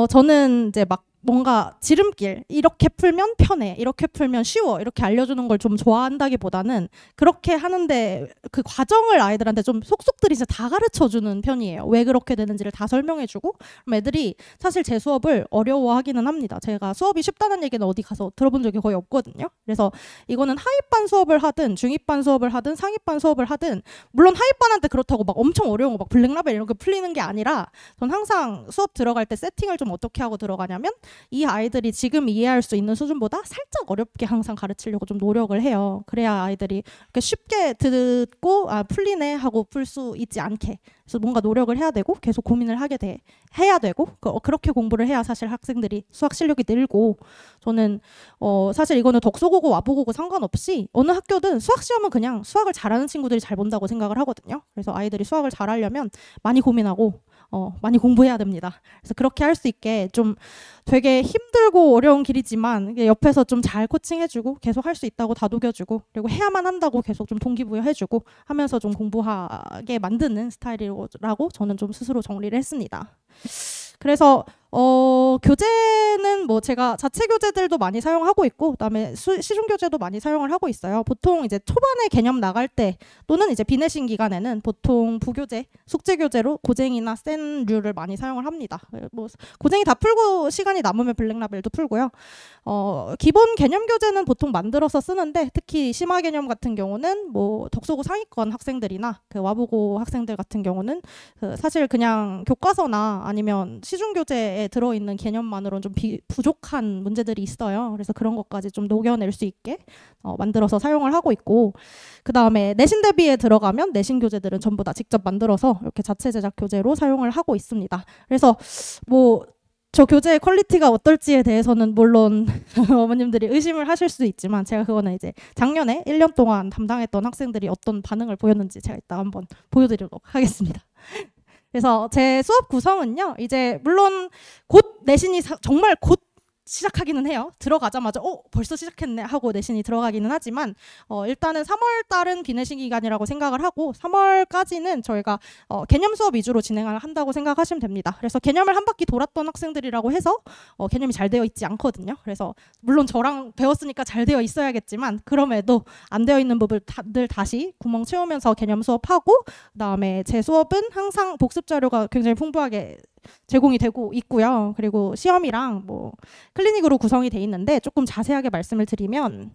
저는 이제 막 뭔가 지름길 이렇게 풀면 편해 이렇게 풀면 쉬워 이렇게 알려주는 걸 좀 좋아한다기보다는 그렇게 하는데 그 과정을 아이들한테 좀 속속들이 이제 다 가르쳐주는 편이에요. 왜 그렇게 되는지를 다 설명해주고 그럼 애들이 사실 제 수업을 어려워하기는 합니다. 제가 수업이 쉽다는 얘기는 어디 가서 들어본 적이 거의 없거든요. 그래서 이거는 하위반 수업을 하든 중위반 수업을 하든 상위반 수업을 하든 물론 하위반한테 그렇다고 막 엄청 어려운 거 막 블랙라벨 이런 거 풀리는 게 아니라 전 항상 수업 들어갈 때 세팅을 좀 어떻게 하고 들어가냐면 이 아이들이 지금 이해할 수 있는 수준보다 살짝 어렵게 항상 가르치려고 좀 노력을 해요. 그래야 아이들이 이렇게 쉽게 듣고 풀리네 하고 풀 수 있지 않게. 그래서 뭔가 노력을 해야 되고 계속 고민을 해야 되고 그렇게 공부를 해야 사실 학생들이 수학 실력이 늘고 저는 사실 이거는 덕소고고 와보고고 상관없이 어느 학교든 수학 시험은 그냥 수학을 잘하는 친구들이 잘 본다고 생각을 하거든요. 그래서 아이들이 수학을 잘하려면 많이 고민하고 많이 공부해야 됩니다. 그래서 그렇게 할 수 있게 좀 되게 힘들고 어려운 길이지만 옆에서 좀 잘 코칭해주고 계속 할 수 있다고 다독여주고 그리고 해야만 한다고 계속 좀 동기부여해주고 하면서 좀 공부하게 만드는 스타일이라고 저는 좀 스스로 정리를 했습니다. 그래서 교재는 뭐 제가 자체 교재들도 많이 사용하고 있고 그다음에 시중 교재도 많이 사용을 하고 있어요. 보통 이제 초반에 개념 나갈 때 또는 이제 비내신 기간에는 보통 부교재, 숙제 교재로 고쟁이나 센류를 많이 사용을 합니다. 뭐 고쟁이 다 풀고 시간이 남으면 블랙라벨도 풀고요. 기본 개념 교재는 보통 만들어서 쓰는데 특히 심화 개념 같은 경우는 뭐 덕소고 상위권 학생들이나 그 와보고 학생들 같은 경우는 사실 그냥 교과서나 아니면 시중 교재에 들어있는 개념만으로는 좀 부족한 문제들이 있어요. 그래서 그런 것까지 좀 녹여낼 수 있게 만들어서 사용을 하고 있고 그 다음에 내신 대비에 들어가면 내신 교재들은 전부 다 직접 만들어서 이렇게 자체 제작 교재로 사용을 하고 있습니다. 그래서 뭐 저 교재의 퀄리티가 어떨지에 대해서는 물론 어머님들이 의심을 하실 수도 있지만 제가 그거는 이제 작년에 1년 동안 담당했던 학생들이 어떤 반응을 보였는지 제가 이따 한번 보여드리도록 하겠습니다. 그래서 제 수업 구성은요. 이제 물론 곧 내신이 정말 곧 시작하기는 해요. 들어가자마자 벌써 시작했네 하고 내신이 들어가기는 하지만 일단은 3월 달은 비내신 기간이라고 생각을 하고 3월까지는 저희가 개념 수업 위주로 진행을 한다고 생각하시면 됩니다. 그래서 개념을 한 바퀴 돌았던 학생들이라고 해서 개념이 잘 되어 있지 않거든요. 그래서 물론 저랑 배웠으니까 잘 되어 있어야겠지만 그럼에도 안 되어 있는 부분들 다시 구멍 채우면서 개념 수업하고 그다음에 제 수업은 항상 복습 자료가 굉장히 풍부하게 제공이 되고 있고요. 그리고 시험이랑 뭐 클리닉으로 구성이 돼 있는데 조금 자세하게 말씀을 드리면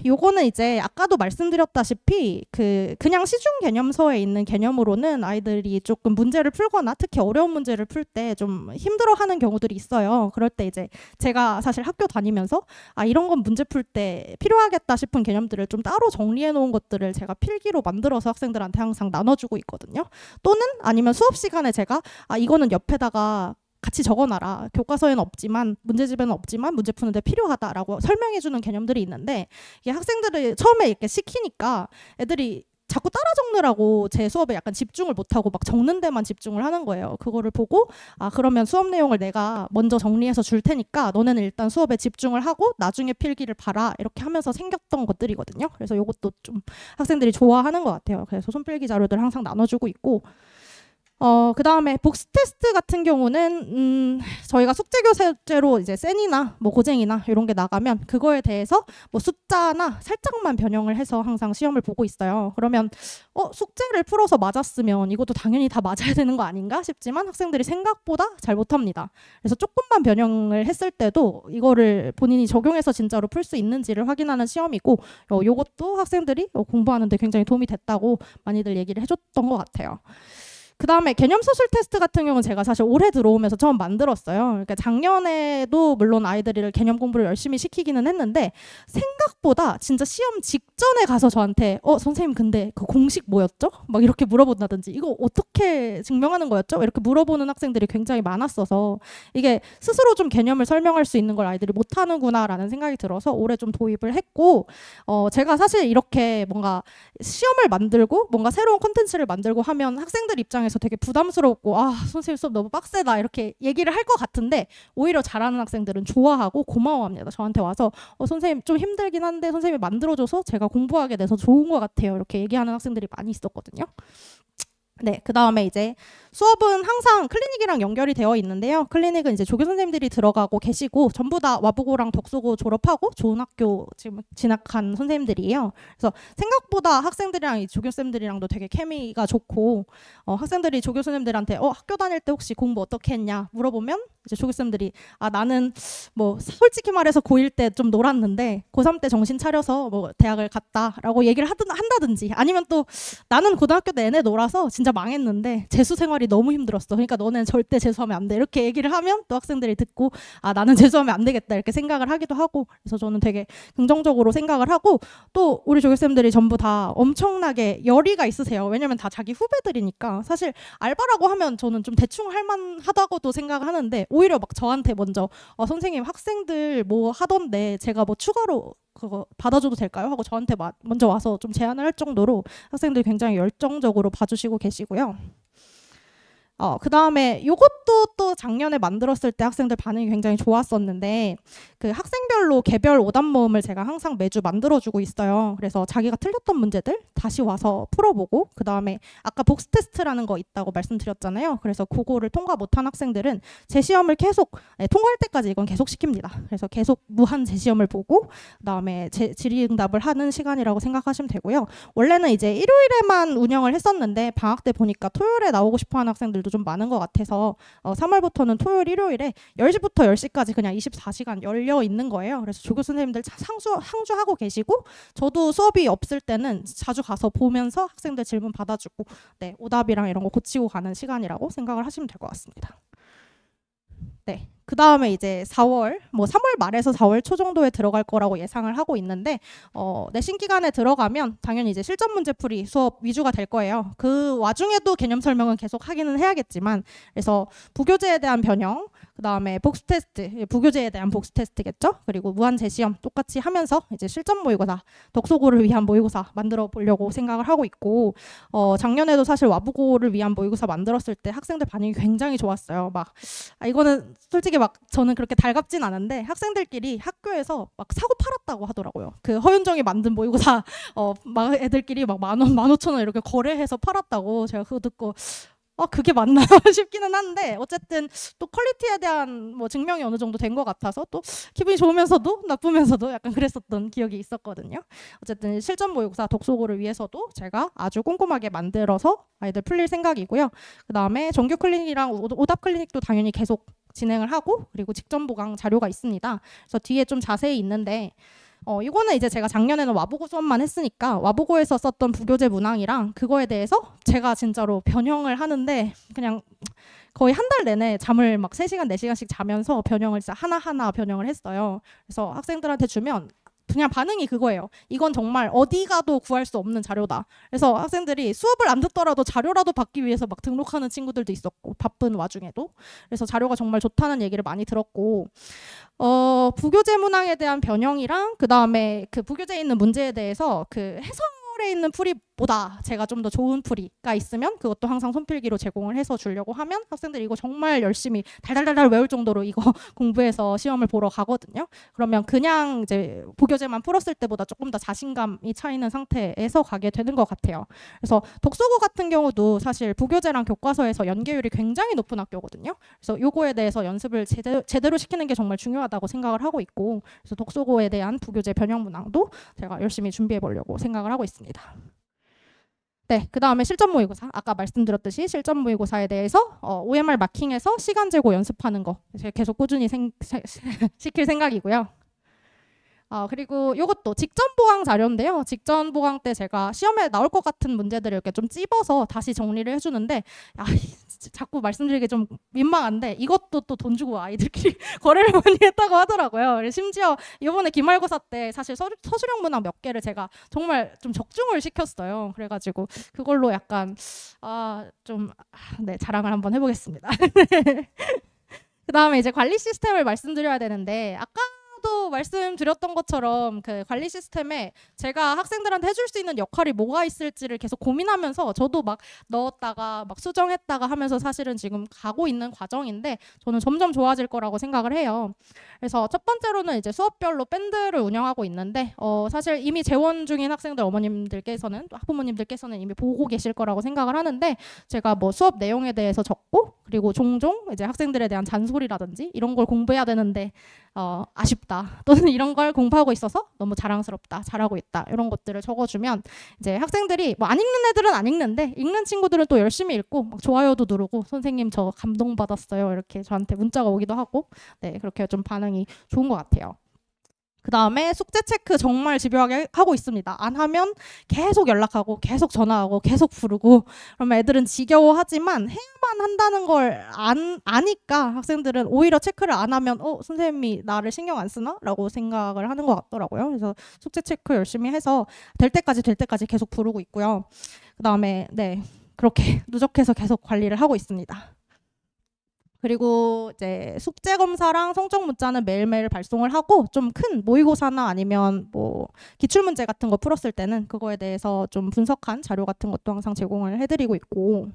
요거는 이제 아까도 말씀드렸다시피 그냥 시중 개념서에 있는 개념으로는 아이들이 조금 문제를 풀거나 특히 어려운 문제를 풀 때 좀 힘들어하는 경우들이 있어요. 그럴 때 이제 제가 사실 학교 다니면서 이런 건 문제 풀 때 필요하겠다 싶은 개념들을 좀 따로 정리해 놓은 것들을 제가 필기로 만들어서 학생들한테 항상 나눠주고 있거든요. 또는 아니면 수업 시간에 제가 이거는 옆에다가 같이 적어놔라. 교과서에는 없지만 문제집에는 없지만 문제 푸는데 필요하다라고 설명해주는 개념들이 있는데 이게 학생들이 처음에 이렇게 시키니까 애들이 자꾸 따라 적느라고 제 수업에 약간 집중을 못하고 막 적는 데만 집중을 하는 거예요. 그거를 보고 그러면 수업 내용을 내가 먼저 정리해서 줄 테니까 너네는 일단 수업에 집중을 하고 나중에 필기를 봐라 이렇게 하면서 생겼던 것들이거든요. 그래서 이것도 좀 학생들이 좋아하는 것 같아요. 그래서 손필기 자료들 항상 나눠주고 있고 그 다음에 복습 테스트 같은 경우는 저희가 숙제 교재로 이제 센이나 뭐 고쟁이나 이런 게 나가면 그거에 대해서 뭐 숫자나 살짝만 변형을 해서 항상 시험을 보고 있어요. 그러면 숙제를 풀어서 맞았으면 이것도 당연히 다 맞아야 되는 거 아닌가 싶지만 학생들이 생각보다 잘 못합니다. 그래서 조금만 변형을 했을 때도 이거를 본인이 적용해서 진짜로 풀 수 있는지를 확인하는 시험이고 요것도 학생들이 공부하는 데 굉장히 도움이 됐다고 많이들 얘기를 해줬던 것 같아요. 그 다음에 개념 소술 테스트 같은 경우는 제가 사실 올해 들어오면서 처음 만들었어요. 그러니까 작년에도 물론 아이들을 개념 공부를 열심히 시키기는 했는데 생각보다 진짜 시험 직전에 가서 저한테 선생님 근데 그 공식 뭐였죠? 막 이렇게 물어본다든지 이거 어떻게 증명하는 거였죠? 이렇게 물어보는 학생들이 굉장히 많았어서 이게 스스로 좀 개념을 설명할 수 있는 걸 아이들이 못하는구나라는 생각이 들어서 올해 좀 도입을 했고 제가 사실 이렇게 뭔가 시험을 만들고 뭔가 새로운 콘텐츠를 만들고 하면 학생들 입장에서 되게 부담스럽고 선생님 수업 너무 빡세다 이렇게 얘기를 할 것 같은데 오히려 잘하는 학생들은 좋아하고 고마워합니다. 저한테 와서 선생님 좀 힘들긴 한데 선생님이 만들어줘서 제가 공부하게 돼서 좋은 것 같아요. 이렇게 얘기하는 학생들이 많이 있었거든요. 네, 그 다음에 이제 수업은 항상 클리닉이랑 연결이 되어 있는데요. 클리닉은 이제 조교 선생님들이 들어가고 계시고 전부 다 와부고랑 덕수고 졸업하고 좋은 학교 지금 진학한 선생님들이에요. 그래서 생각보다 학생들이랑 이 조교 쌤들이랑도 되게 케미가 좋고 학생들이 조교 선생님들한테 학교 다닐 때 혹시 공부 어떻게 했냐 물어보면 이제 조교 쌤들이 나는 뭐 솔직히 말해서 고1 때 좀 놀았는데 고3 때 정신 차려서 뭐 대학을 갔다라고 얘기를 한다든지 아니면 또 나는 고등학교 내내 놀아서 진짜 망했는데 재수 생활이 너무 힘들었어. 그러니까 너는 절대 재수하면 안 돼. 이렇게 얘기를 하면 또 학생들이 듣고 나는 재수하면 안 되겠다 이렇게 생각을 하기도 하고 그래서 저는 되게 긍정적으로 생각을 하고 또 우리 조교쌤들이 전부 다 엄청나게 열의가 있으세요. 왜냐면 다 자기 후배들이니까 사실 알바라고 하면 저는 좀 대충 할만하다고도 생각을 하는데 오히려 막 저한테 먼저 선생님 학생들 뭐 하던데 제가 뭐 추가로 그거 받아줘도 될까요? 하고 저한테 먼저 와서 좀 제안을 할 정도로 학생들이 굉장히 열정적으로 봐주시고 계시고요. 그 다음에 요것도 또 작년에 만들었을 때 학생들 반응이 굉장히 좋았었는데 그 학생별로 개별 오답 모음을 제가 항상 매주 만들어주고 있어요. 그래서 자기가 틀렸던 문제들 다시 와서 풀어보고 그 다음에 아까 복스 테스트라는 거 있다고 말씀드렸잖아요. 그래서 그거를 통과 못한 학생들은 재시험을 계속 통과할 때까지 이건 계속 시킵니다. 그래서 계속 무한 재시험을 보고 그 다음에 질의응답을 하는 시간이라고 생각하시면 되고요. 원래는 이제 일요일에만 운영을 했었는데 방학 때 보니까 토요일에 나오고 싶어하는 학생들도 좀 많은 것 같아서 3월부터는 토요일, 일요일에 10시부터 10시까지 그냥 24시간 열려 있는 거예요. 그래서 조교 선생님들 상주하고 계시고 저도 수업이 없을 때는 자주 가서 보면서 학생들 질문 받아주고 오답이랑 이런 거 고치고 가는 시간이라고 생각을 하시면 될 것 같습니다. 네. 그 다음에 이제 3월 말에서 4월 초 정도에 들어갈 거라고 예상을 하고 있는데 내신 기간에 들어가면 당연히 이제 실전 문제풀이 수업 위주가 될 거예요. 그 와중에도 개념 설명은 계속 하기는 해야겠지만 그래서 부교재에 대한 변형 그 다음에 복수 테스트, 부교재에 대한 복수 테스트겠죠. 그리고 무한 재시험 똑같이 하면서 이제 실전 모의고사, 덕소고를 위한 모의고사 만들어 보려고 생각을 하고 있고 작년에도 사실 와부고를 위한 모의고사 만들었을 때 학생들 반응이 굉장히 좋았어요. 막 이거는 솔직히 막 저는 그렇게 달갑진 않은데 학생들끼리 학교에서 막 사고 팔았다고 하더라고요. 그 허윤정이 만든 모의고사 막 애들끼리 막 10,000원, 15,000원 이렇게 거래해서 팔았다고 제가 그거 듣고 그게 맞나요? 싶기는 한데 어쨌든 또 퀄리티에 대한 뭐 증명이 어느 정도 된 것 같아서 또 기분이 좋으면서도 나쁘면서도 약간 그랬었던 기억이 있었거든요. 어쨌든 실전 모의고사 독소고를 위해서도 제가 아주 꼼꼼하게 만들어서 아이들 풀릴 생각이고요. 그 다음에 정규 클리닉이랑 오답 클리닉도 당연히 계속 진행을 하고 그리고 직전 보강 자료가 있습니다. 그래서 뒤에 좀 자세히 있는데 이거는 이제 제가 작년에는 와보고 수업만 했으니까 와보고에서 썼던 부교재 문항이랑 그거에 대해서 제가 진짜로 변형을 하는데 그냥 거의 한 달 내내 잠을 막 3시간, 4시간씩 자면서 변형을 진짜 하나하나 변형을 했어요. 그래서 학생들한테 주면 그냥 반응이 그거예요. 이건 정말 어디 가도 구할 수 없는 자료다. 그래서 학생들이 수업을 안 듣더라도 자료라도 받기 위해서 막 등록하는 친구들도 있었고 바쁜 와중에도. 그래서 자료가 정말 좋다는 얘기를 많이 들었고 부교재 문항에 대한 변형이랑 그 다음에 그 부교재에 있는 문제에 대해서 그 해설에 있는 풀이보다 제가 좀 더 좋은 풀이가 있으면 그것도 항상 손필기로 제공을 해서 주려고 하면 학생들이 이거 정말 열심히 달달달달 외울 정도로 이거 공부해서 시험을 보러 가거든요. 그러면 그냥 이제 부교재만 풀었을 때보다 조금 더 자신감이 차 있는 상태에서 가게 되는 것 같아요. 그래서 독서고 같은 경우도 사실 부교재랑 교과서에서 연계율이 굉장히 높은 학교거든요. 그래서 요거에 대해서 연습을 제대로 시키는 게 정말 중요하다고 생각을 하고 있고 그래서 독서고에 대한 부교재 변형 문항도 제가 열심히 준비해 보려고 생각을 하고 있습니다. 네, 그 다음에 실전 모의고사 아까 말씀드렸듯이 실전 모의고사에 대해서 OMR 마킹해서 시간 재고 연습하는 거 제가 계속 꾸준히 시킬 생각이고요. 그리고 이것도 직전 보강 자료인데요. 직전 보강 때 제가 시험에 나올 것 같은 문제들을 이렇게 좀 찝어서 다시 정리를 해주는데, 자꾸 말씀드리기 좀 민망한데 이것도 또 돈 주고 아이들끼리 거래를 많이 했다고 하더라고요. 심지어 이번에 기말고사 때 사실 서술형 문항 몇 개를 제가 정말 좀 적중을 시켰어요. 그래가지고 그걸로 약간 자랑을 한번 해보겠습니다. 그 다음에 이제 관리 시스템을 말씀드려야 되는데, 아까도 말씀드렸던 것처럼 그 관리 시스템에 제가 학생들한테 해줄 수 있는 역할이 뭐가 있을지를 계속 고민하면서 저도 막 넣었다가 막 수정했다가 하면서 사실은 지금 가고 있는 과정인데, 저는 점점 좋아질 거라고 생각을 해요. 그래서 첫 번째로는 이제 수업별로 밴드를 운영하고 있는데, 사실 이미 재원 중인 학생들 어머님들께서는, 또 학부모님들께서는 이미 보고 계실 거라고 생각을 하는데, 제가 뭐 수업 내용에 대해서 적고, 그리고 종종 이제 학생들에 대한 잔소리라든지 이런 걸 공부해야 되는데 아쉽다, 또는 이런 걸 공부하고 있어서 너무 자랑스럽다, 잘하고 있다, 이런 것들을 적어주면 이제 학생들이 뭐 안 읽는 애들은 안 읽는데 읽는 친구들은 또 열심히 읽고 막 좋아요도 누르고 선생님 저 감동받았어요 이렇게 저한테 문자가 오기도 하고, 네, 그렇게 좀 반응이 좋은 것 같아요. 그 다음에 숙제 체크 정말 집요하게 하고 있습니다. 안 하면 계속 연락하고 계속 전화하고 계속 부르고, 그러면 애들은 지겨워하지만 해야만 한다는 걸 아니까 학생들은 오히려 체크를 안 하면 선생님이 나를 신경 안 쓰나? 라고 생각을 하는 것 같더라고요. 그래서 숙제 체크 열심히 해서 될 때까지 계속 부르고 있고요. 그 다음에 그렇게 누적해서 계속 관리를 하고 있습니다. 그리고 이제 숙제 검사랑 성적 문자는 매일매일 발송을 하고, 좀 큰 모의고사나 아니면 뭐 기출 문제 같은 거 풀었을 때는 그거에 대해서 좀 분석한 자료 같은 것도 항상 제공을 해드리고 있고,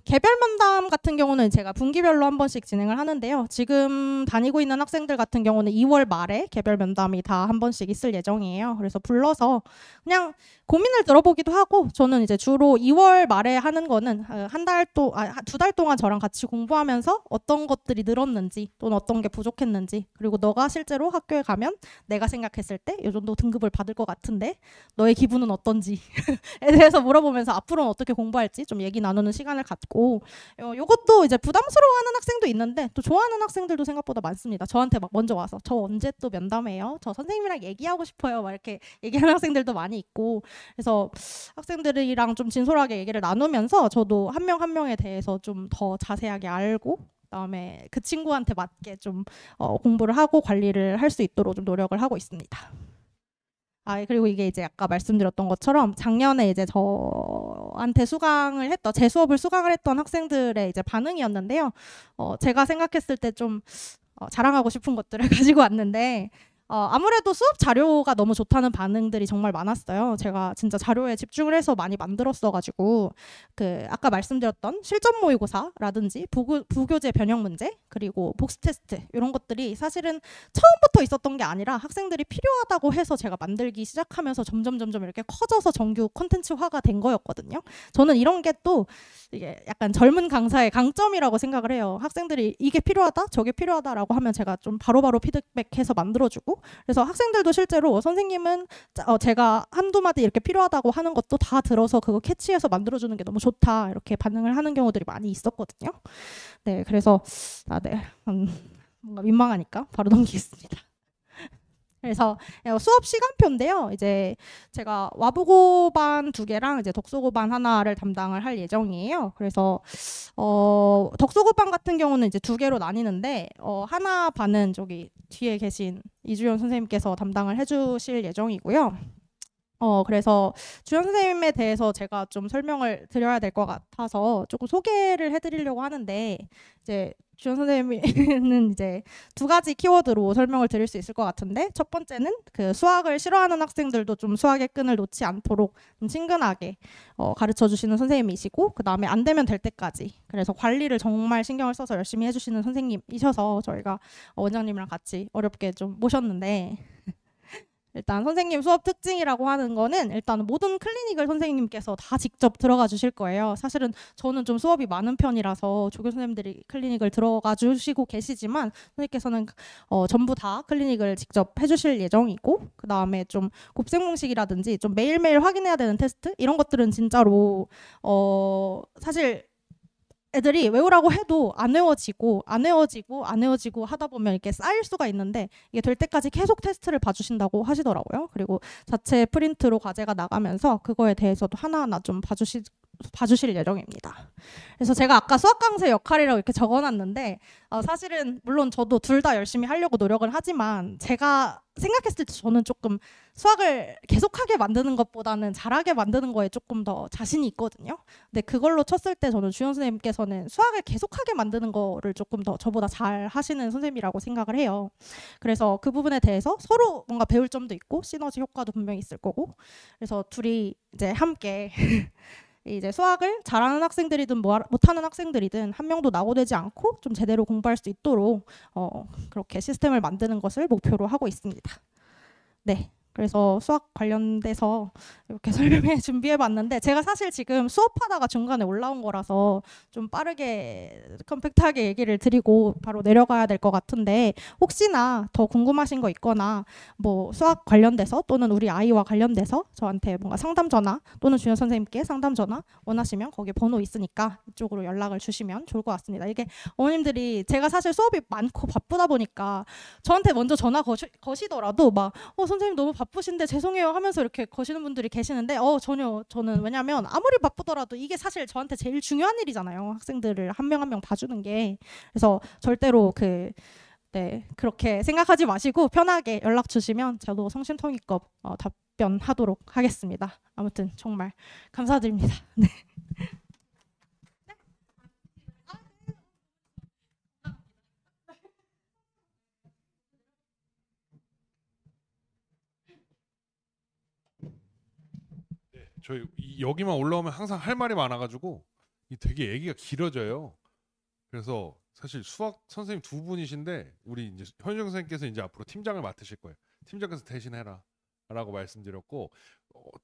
개별 면담 같은 경우는 제가 분기별로 한 번씩 진행을 하는데요. 지금 다니고 있는 학생들 같은 경우는 2월 말에 개별 면담이 다 한 번씩 있을 예정이에요. 그래서 불러서 그냥 고민을 들어보기도 하고, 저는 이제 주로 2월 말에 하는 거는 두 달 동안 저랑 같이 공부하면서 어떤 것들이 늘었는지 또는 어떤 게 부족했는지, 그리고 너가 실제로 학교에 가면 내가 생각했을 때 이 정도 등급을 받을 것 같은데 너의 기분은 어떤지에 대해서 물어보면서 앞으로는 어떻게 공부할지 좀 얘기 나누는 시간을 갖고, 이것도 이제 부담스러워하는 학생도 있는데 또 좋아하는 학생들도 생각보다 많습니다. 저한테 막 먼저 와서 저 언제 또 면담해요? 저 선생님이랑 얘기하고 싶어요. 막 이렇게 얘기하는 학생들도 많이 있고, 그래서 학생들이랑 좀 진솔하게 얘기를 나누면서 저도 한 명 한 명에 대해서 좀 더 자세하게 알고, 그다음에 그 친구한테 맞게 좀 공부를 하고 관리를 할 수 있도록 좀 노력을 하고 있습니다. 그리고 이게 이제 아까 말씀드렸던 것처럼 작년에 이제 저한테 제 수업을 수강을 했던 학생들의 이제 반응이었는데요. 제가 생각했을 때 좀 자랑하고 싶은 것들을 가지고 왔는데, 아무래도 수업 자료가 너무 좋다는 반응들이 정말 많았어요. 제가 진짜 자료에 집중을 해서 많이 만들었어가지고, 아까 말씀드렸던 실전 모의고사라든지 부교재 변형 문제, 그리고 복습 테스트, 이런 것들이 사실은 처음부터 있었던 게 아니라 학생들이 필요하다고 해서 제가 만들기 시작하면서 점점 이렇게 커져서 정규 콘텐츠화가 된 거였거든요. 저는 이런 게 또 이게 약간 젊은 강사의 강점이라고 생각을 해요. 학생들이 이게 필요하다, 저게 필요하다라고 하면 제가 좀 바로바로 피드백해서 만들어주고, 그래서 학생들도 실제로 선생님은 제가 한두 마디 이렇게 필요하다고 하는 것도 다 들어서 그거 캐치해서 만들어주는 게 너무 좋다, 이렇게 반응을 하는 경우들이 많이 있었거든요. 네, 그래서 뭔가 민망하니까 바로 넘기겠습니다. 그래서 수업 시간표인데요. 이제 제가 와부고반 2개랑 이제 독서고반 하나를 담당을 할 예정이에요. 그래서 독서고반 같은 경우는 이제 2개로 나뉘는데, 하나 반은 저기 뒤에 계신 이주연 선생님께서 담당을 해주실 예정이고요. 그래서 주연 선생님에 대해서 제가 좀 설명을 드려야 될 것 같아서 조금 소개를 해드리려고 하는데, 이제 주연 선생님은 이제 2가지 키워드로 설명을 드릴 수 있을 것 같은데, 첫 번째는 그 수학을 싫어하는 학생들도 좀 수학의 끈을 놓지 않도록 좀 친근하게 가르쳐 주시는 선생님이시고, 그 다음에 안 되면 될 때까지, 그래서 관리를 정말 신경을 써서 열심히 해주시는 선생님이셔서 저희가 원장님이랑 같이 어렵게 좀 모셨는데, 일단 선생님 수업 특징이라고 하는 거는 일단 모든 클리닉을 선생님께서 다 직접 들어가 주실 거예요. 사실은 저는 좀 수업이 많은 편이라서 조교 선생님들이 클리닉을 들어가 주시고 계시지만, 선생님께서는 전부 다 클리닉을 직접 해주실 예정이고, 그 다음에 좀 곱셈공식이라든지 좀 매일매일 확인해야 되는 테스트, 이런 것들은 진짜로 사실 애들이 외우라고 해도 안 외워지고 하다 보면 이렇게 쌓일 수가 있는데 이게 될 때까지 계속 테스트를 봐주신다고 하시더라고요. 그리고 자체 프린트로 과제가 나가면서 그거에 대해서도 하나하나 좀 봐주실 예정입니다. 그래서 제가 아까 수학 강사 역할이라고 이렇게 적어놨는데 사실은 물론 저도 둘 다 열심히 하려고 노력을 하지만 제가 생각했을 때 저는 조금 수학을 계속하게 만드는 것보다는 잘하게 만드는 거에 조금 더 자신이 있거든요. 근데 그걸로 쳤을 때 저는 주연 선생님께서는 수학을 계속하게 만드는 거를 조금 더 저보다 잘 하시는 선생님이라고 생각을 해요. 그래서 그 부분에 대해서 서로 뭔가 배울 점도 있고 시너지 효과도 분명히 있을 거고 그래서 둘이 이제 함께 이제 수학을 잘하는 학생들이든 못하는 학생들이든 한 명도 낙오되지 않고 좀 제대로 공부할 수 있도록 그렇게 시스템을 만드는 것을 목표로 하고 있습니다. 네. 그래서 수학 관련돼서 이렇게 설명해 준비해봤는데 제가 사실 지금 수업하다가 중간에 올라온 거라서 좀 빠르게 컴팩트하게 얘기를 드리고 바로 내려가야 될 것 같은데 혹시나 더 궁금하신 거 있거나 뭐 수학 관련돼서 또는 우리 아이와 관련돼서 저한테 뭔가 상담 전화 또는 주연 선생님께 상담 전화 원하시면 거기 번호 있으니까 이쪽으로 연락을 주시면 좋을 것 같습니다. 이게 어머님들이 제가 사실 수업이 많고 바쁘다 보니까 저한테 먼저 전화 거시더라도 막 선생님 너무 바쁘신데 죄송해요 하면서 이렇게 거시는 분들이 계시는데 전혀 저는 왜냐면 아무리 바쁘더라도 이게 사실 저한테 제일 중요한 일이잖아요. 학생들을 한 명 한 명 봐주는 게. 그래서 절대로 그렇게 생각하지 마시고 편하게 연락 주시면 저도 성심성의껏 답변하도록 하겠습니다. 아무튼 정말 감사드립니다. 네. 저희 여기만 올라오면 항상 할 말이 많아가지고 되게 얘기가 길어져요. 그래서 사실 수학 선생님 두 분이신데 우리 이제 현정 선생님께서 이제 앞으로 팀장을 맡으실 거예요. 팀장께서 대신해라라고 말씀드렸고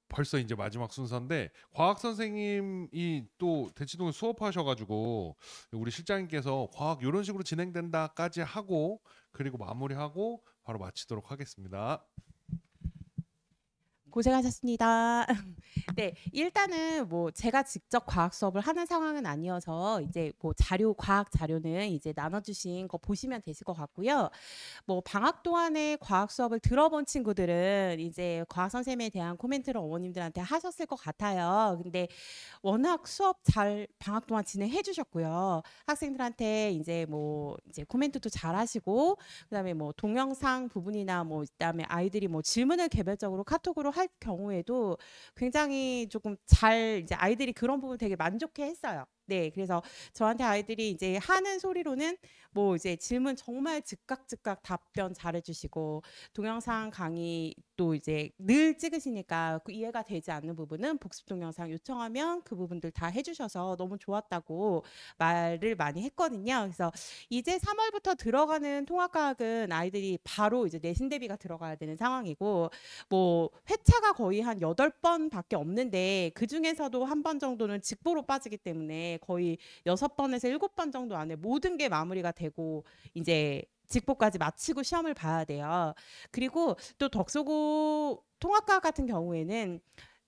벌써 이제 마지막 순서인데 과학 선생님이 또 대치동에 수업하셔가지고 우리 실장님께서 과학 이런 식으로 진행된다까지 하고 그리고 마무리하고 바로 마치도록 하겠습니다. 고생하셨습니다. 네, 일단은 뭐 제가 직접 과학 수업을 하는 상황은 아니어서 이제 뭐 과학 자료는 이제 나눠주신 거 보시면 되실 것 같고요. 뭐 방학 동안에 과학 수업을 들어본 친구들은 이제 과학 선생님에 대한 코멘트를 어머님들한테 하셨을 것 같아요. 근데 워낙 수업 잘 방학 동안 진행해 주셨고요. 학생들한테 이제 코멘트도 잘 하시고 그다음에 뭐 동영상 부분이나 뭐 그다음에 아이들이 뭐 질문을 개별적으로 카톡으로 할 경우에도 굉장히 조금 이제 아이들이 그런 부분 되게 만족해 했어요. 네, 그래서 저한테 아이들이 이제 하는 소리로는 뭐 이제 질문 정말 즉각 답변 잘해주시고 동영상 강의 또 이제 늘 찍으시니까 이해가 되지 않는 부분은 복습 동영상 요청하면 그 부분들 다 해주셔서 너무 좋았다고 말을 많이 했거든요. 그래서 이제 3월부터 들어가는 통합과학은 아이들이 바로 이제 내신 대비가 들어가야 되는 상황이고 뭐 회차가 거의 한 8번밖에 없는데 그 중에서도 한 번 정도는 직보로 빠지기 때문에 거의 6번에서 7번 정도 안에 모든 게 마무리가 되고 이제 직보까지 마치고 시험을 봐야 돼요. 그리고 또 덕소고 통합과학 같은 경우에는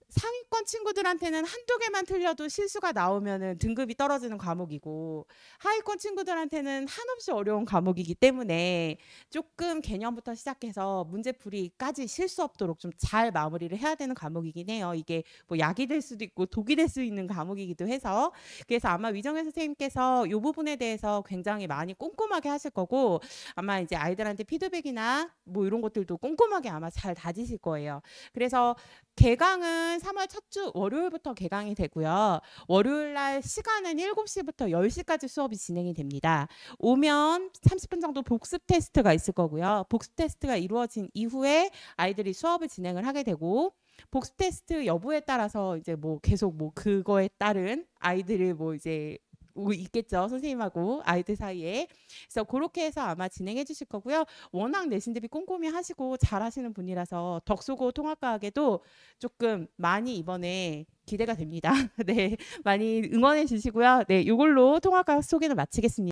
상위권 친구들한테는 한두 개만 틀려도 실수가 나오면은 등급이 떨어지는 과목이고 하위권 친구들한테는 한없이 어려운 과목이기 때문에 조금 개념부터 시작해서 문제풀이까지 실수 없도록 좀 잘 마무리를 해야 되는 과목이긴 해요. 이게 뭐 약이 될 수도 있고 독이 될 수 있는 과목이기도 해서 그래서 아마 위정혜 선생님께서 이 부분에 대해서 굉장히 많이 꼼꼼하게 하실 거고 아마 이제 아이들한테 피드백이나 뭐 이런 것들도 꼼꼼하게 아마 잘 다지실 거예요. 그래서 개강은 3월 첫 주 월요일부터 개강이 되고요. 월요일 날 시간은 7시부터 10시까지 수업이 진행이 됩니다. 오면 30분 정도 복습 테스트가 있을 거고요. 복습 테스트가 이루어진 이후에 아이들이 수업을 진행을 하게 되고 복습 테스트 여부에 따라서 이제 뭐 계속 뭐 그거에 따른 아이들을 뭐 이제 있겠죠. 선생님하고 아이들 사이에. 그래서 그렇게 해서 아마 진행해 주실 거고요. 워낙 내신 대비 꼼꼼히 하시고 잘 하시는 분이라서 덕소고 통합과학에도 조금 많이 이번에 기대가 됩니다. 네, 많이 응원해 주시고요. 네, 이걸로 통합과학 소개를 마치겠습니다.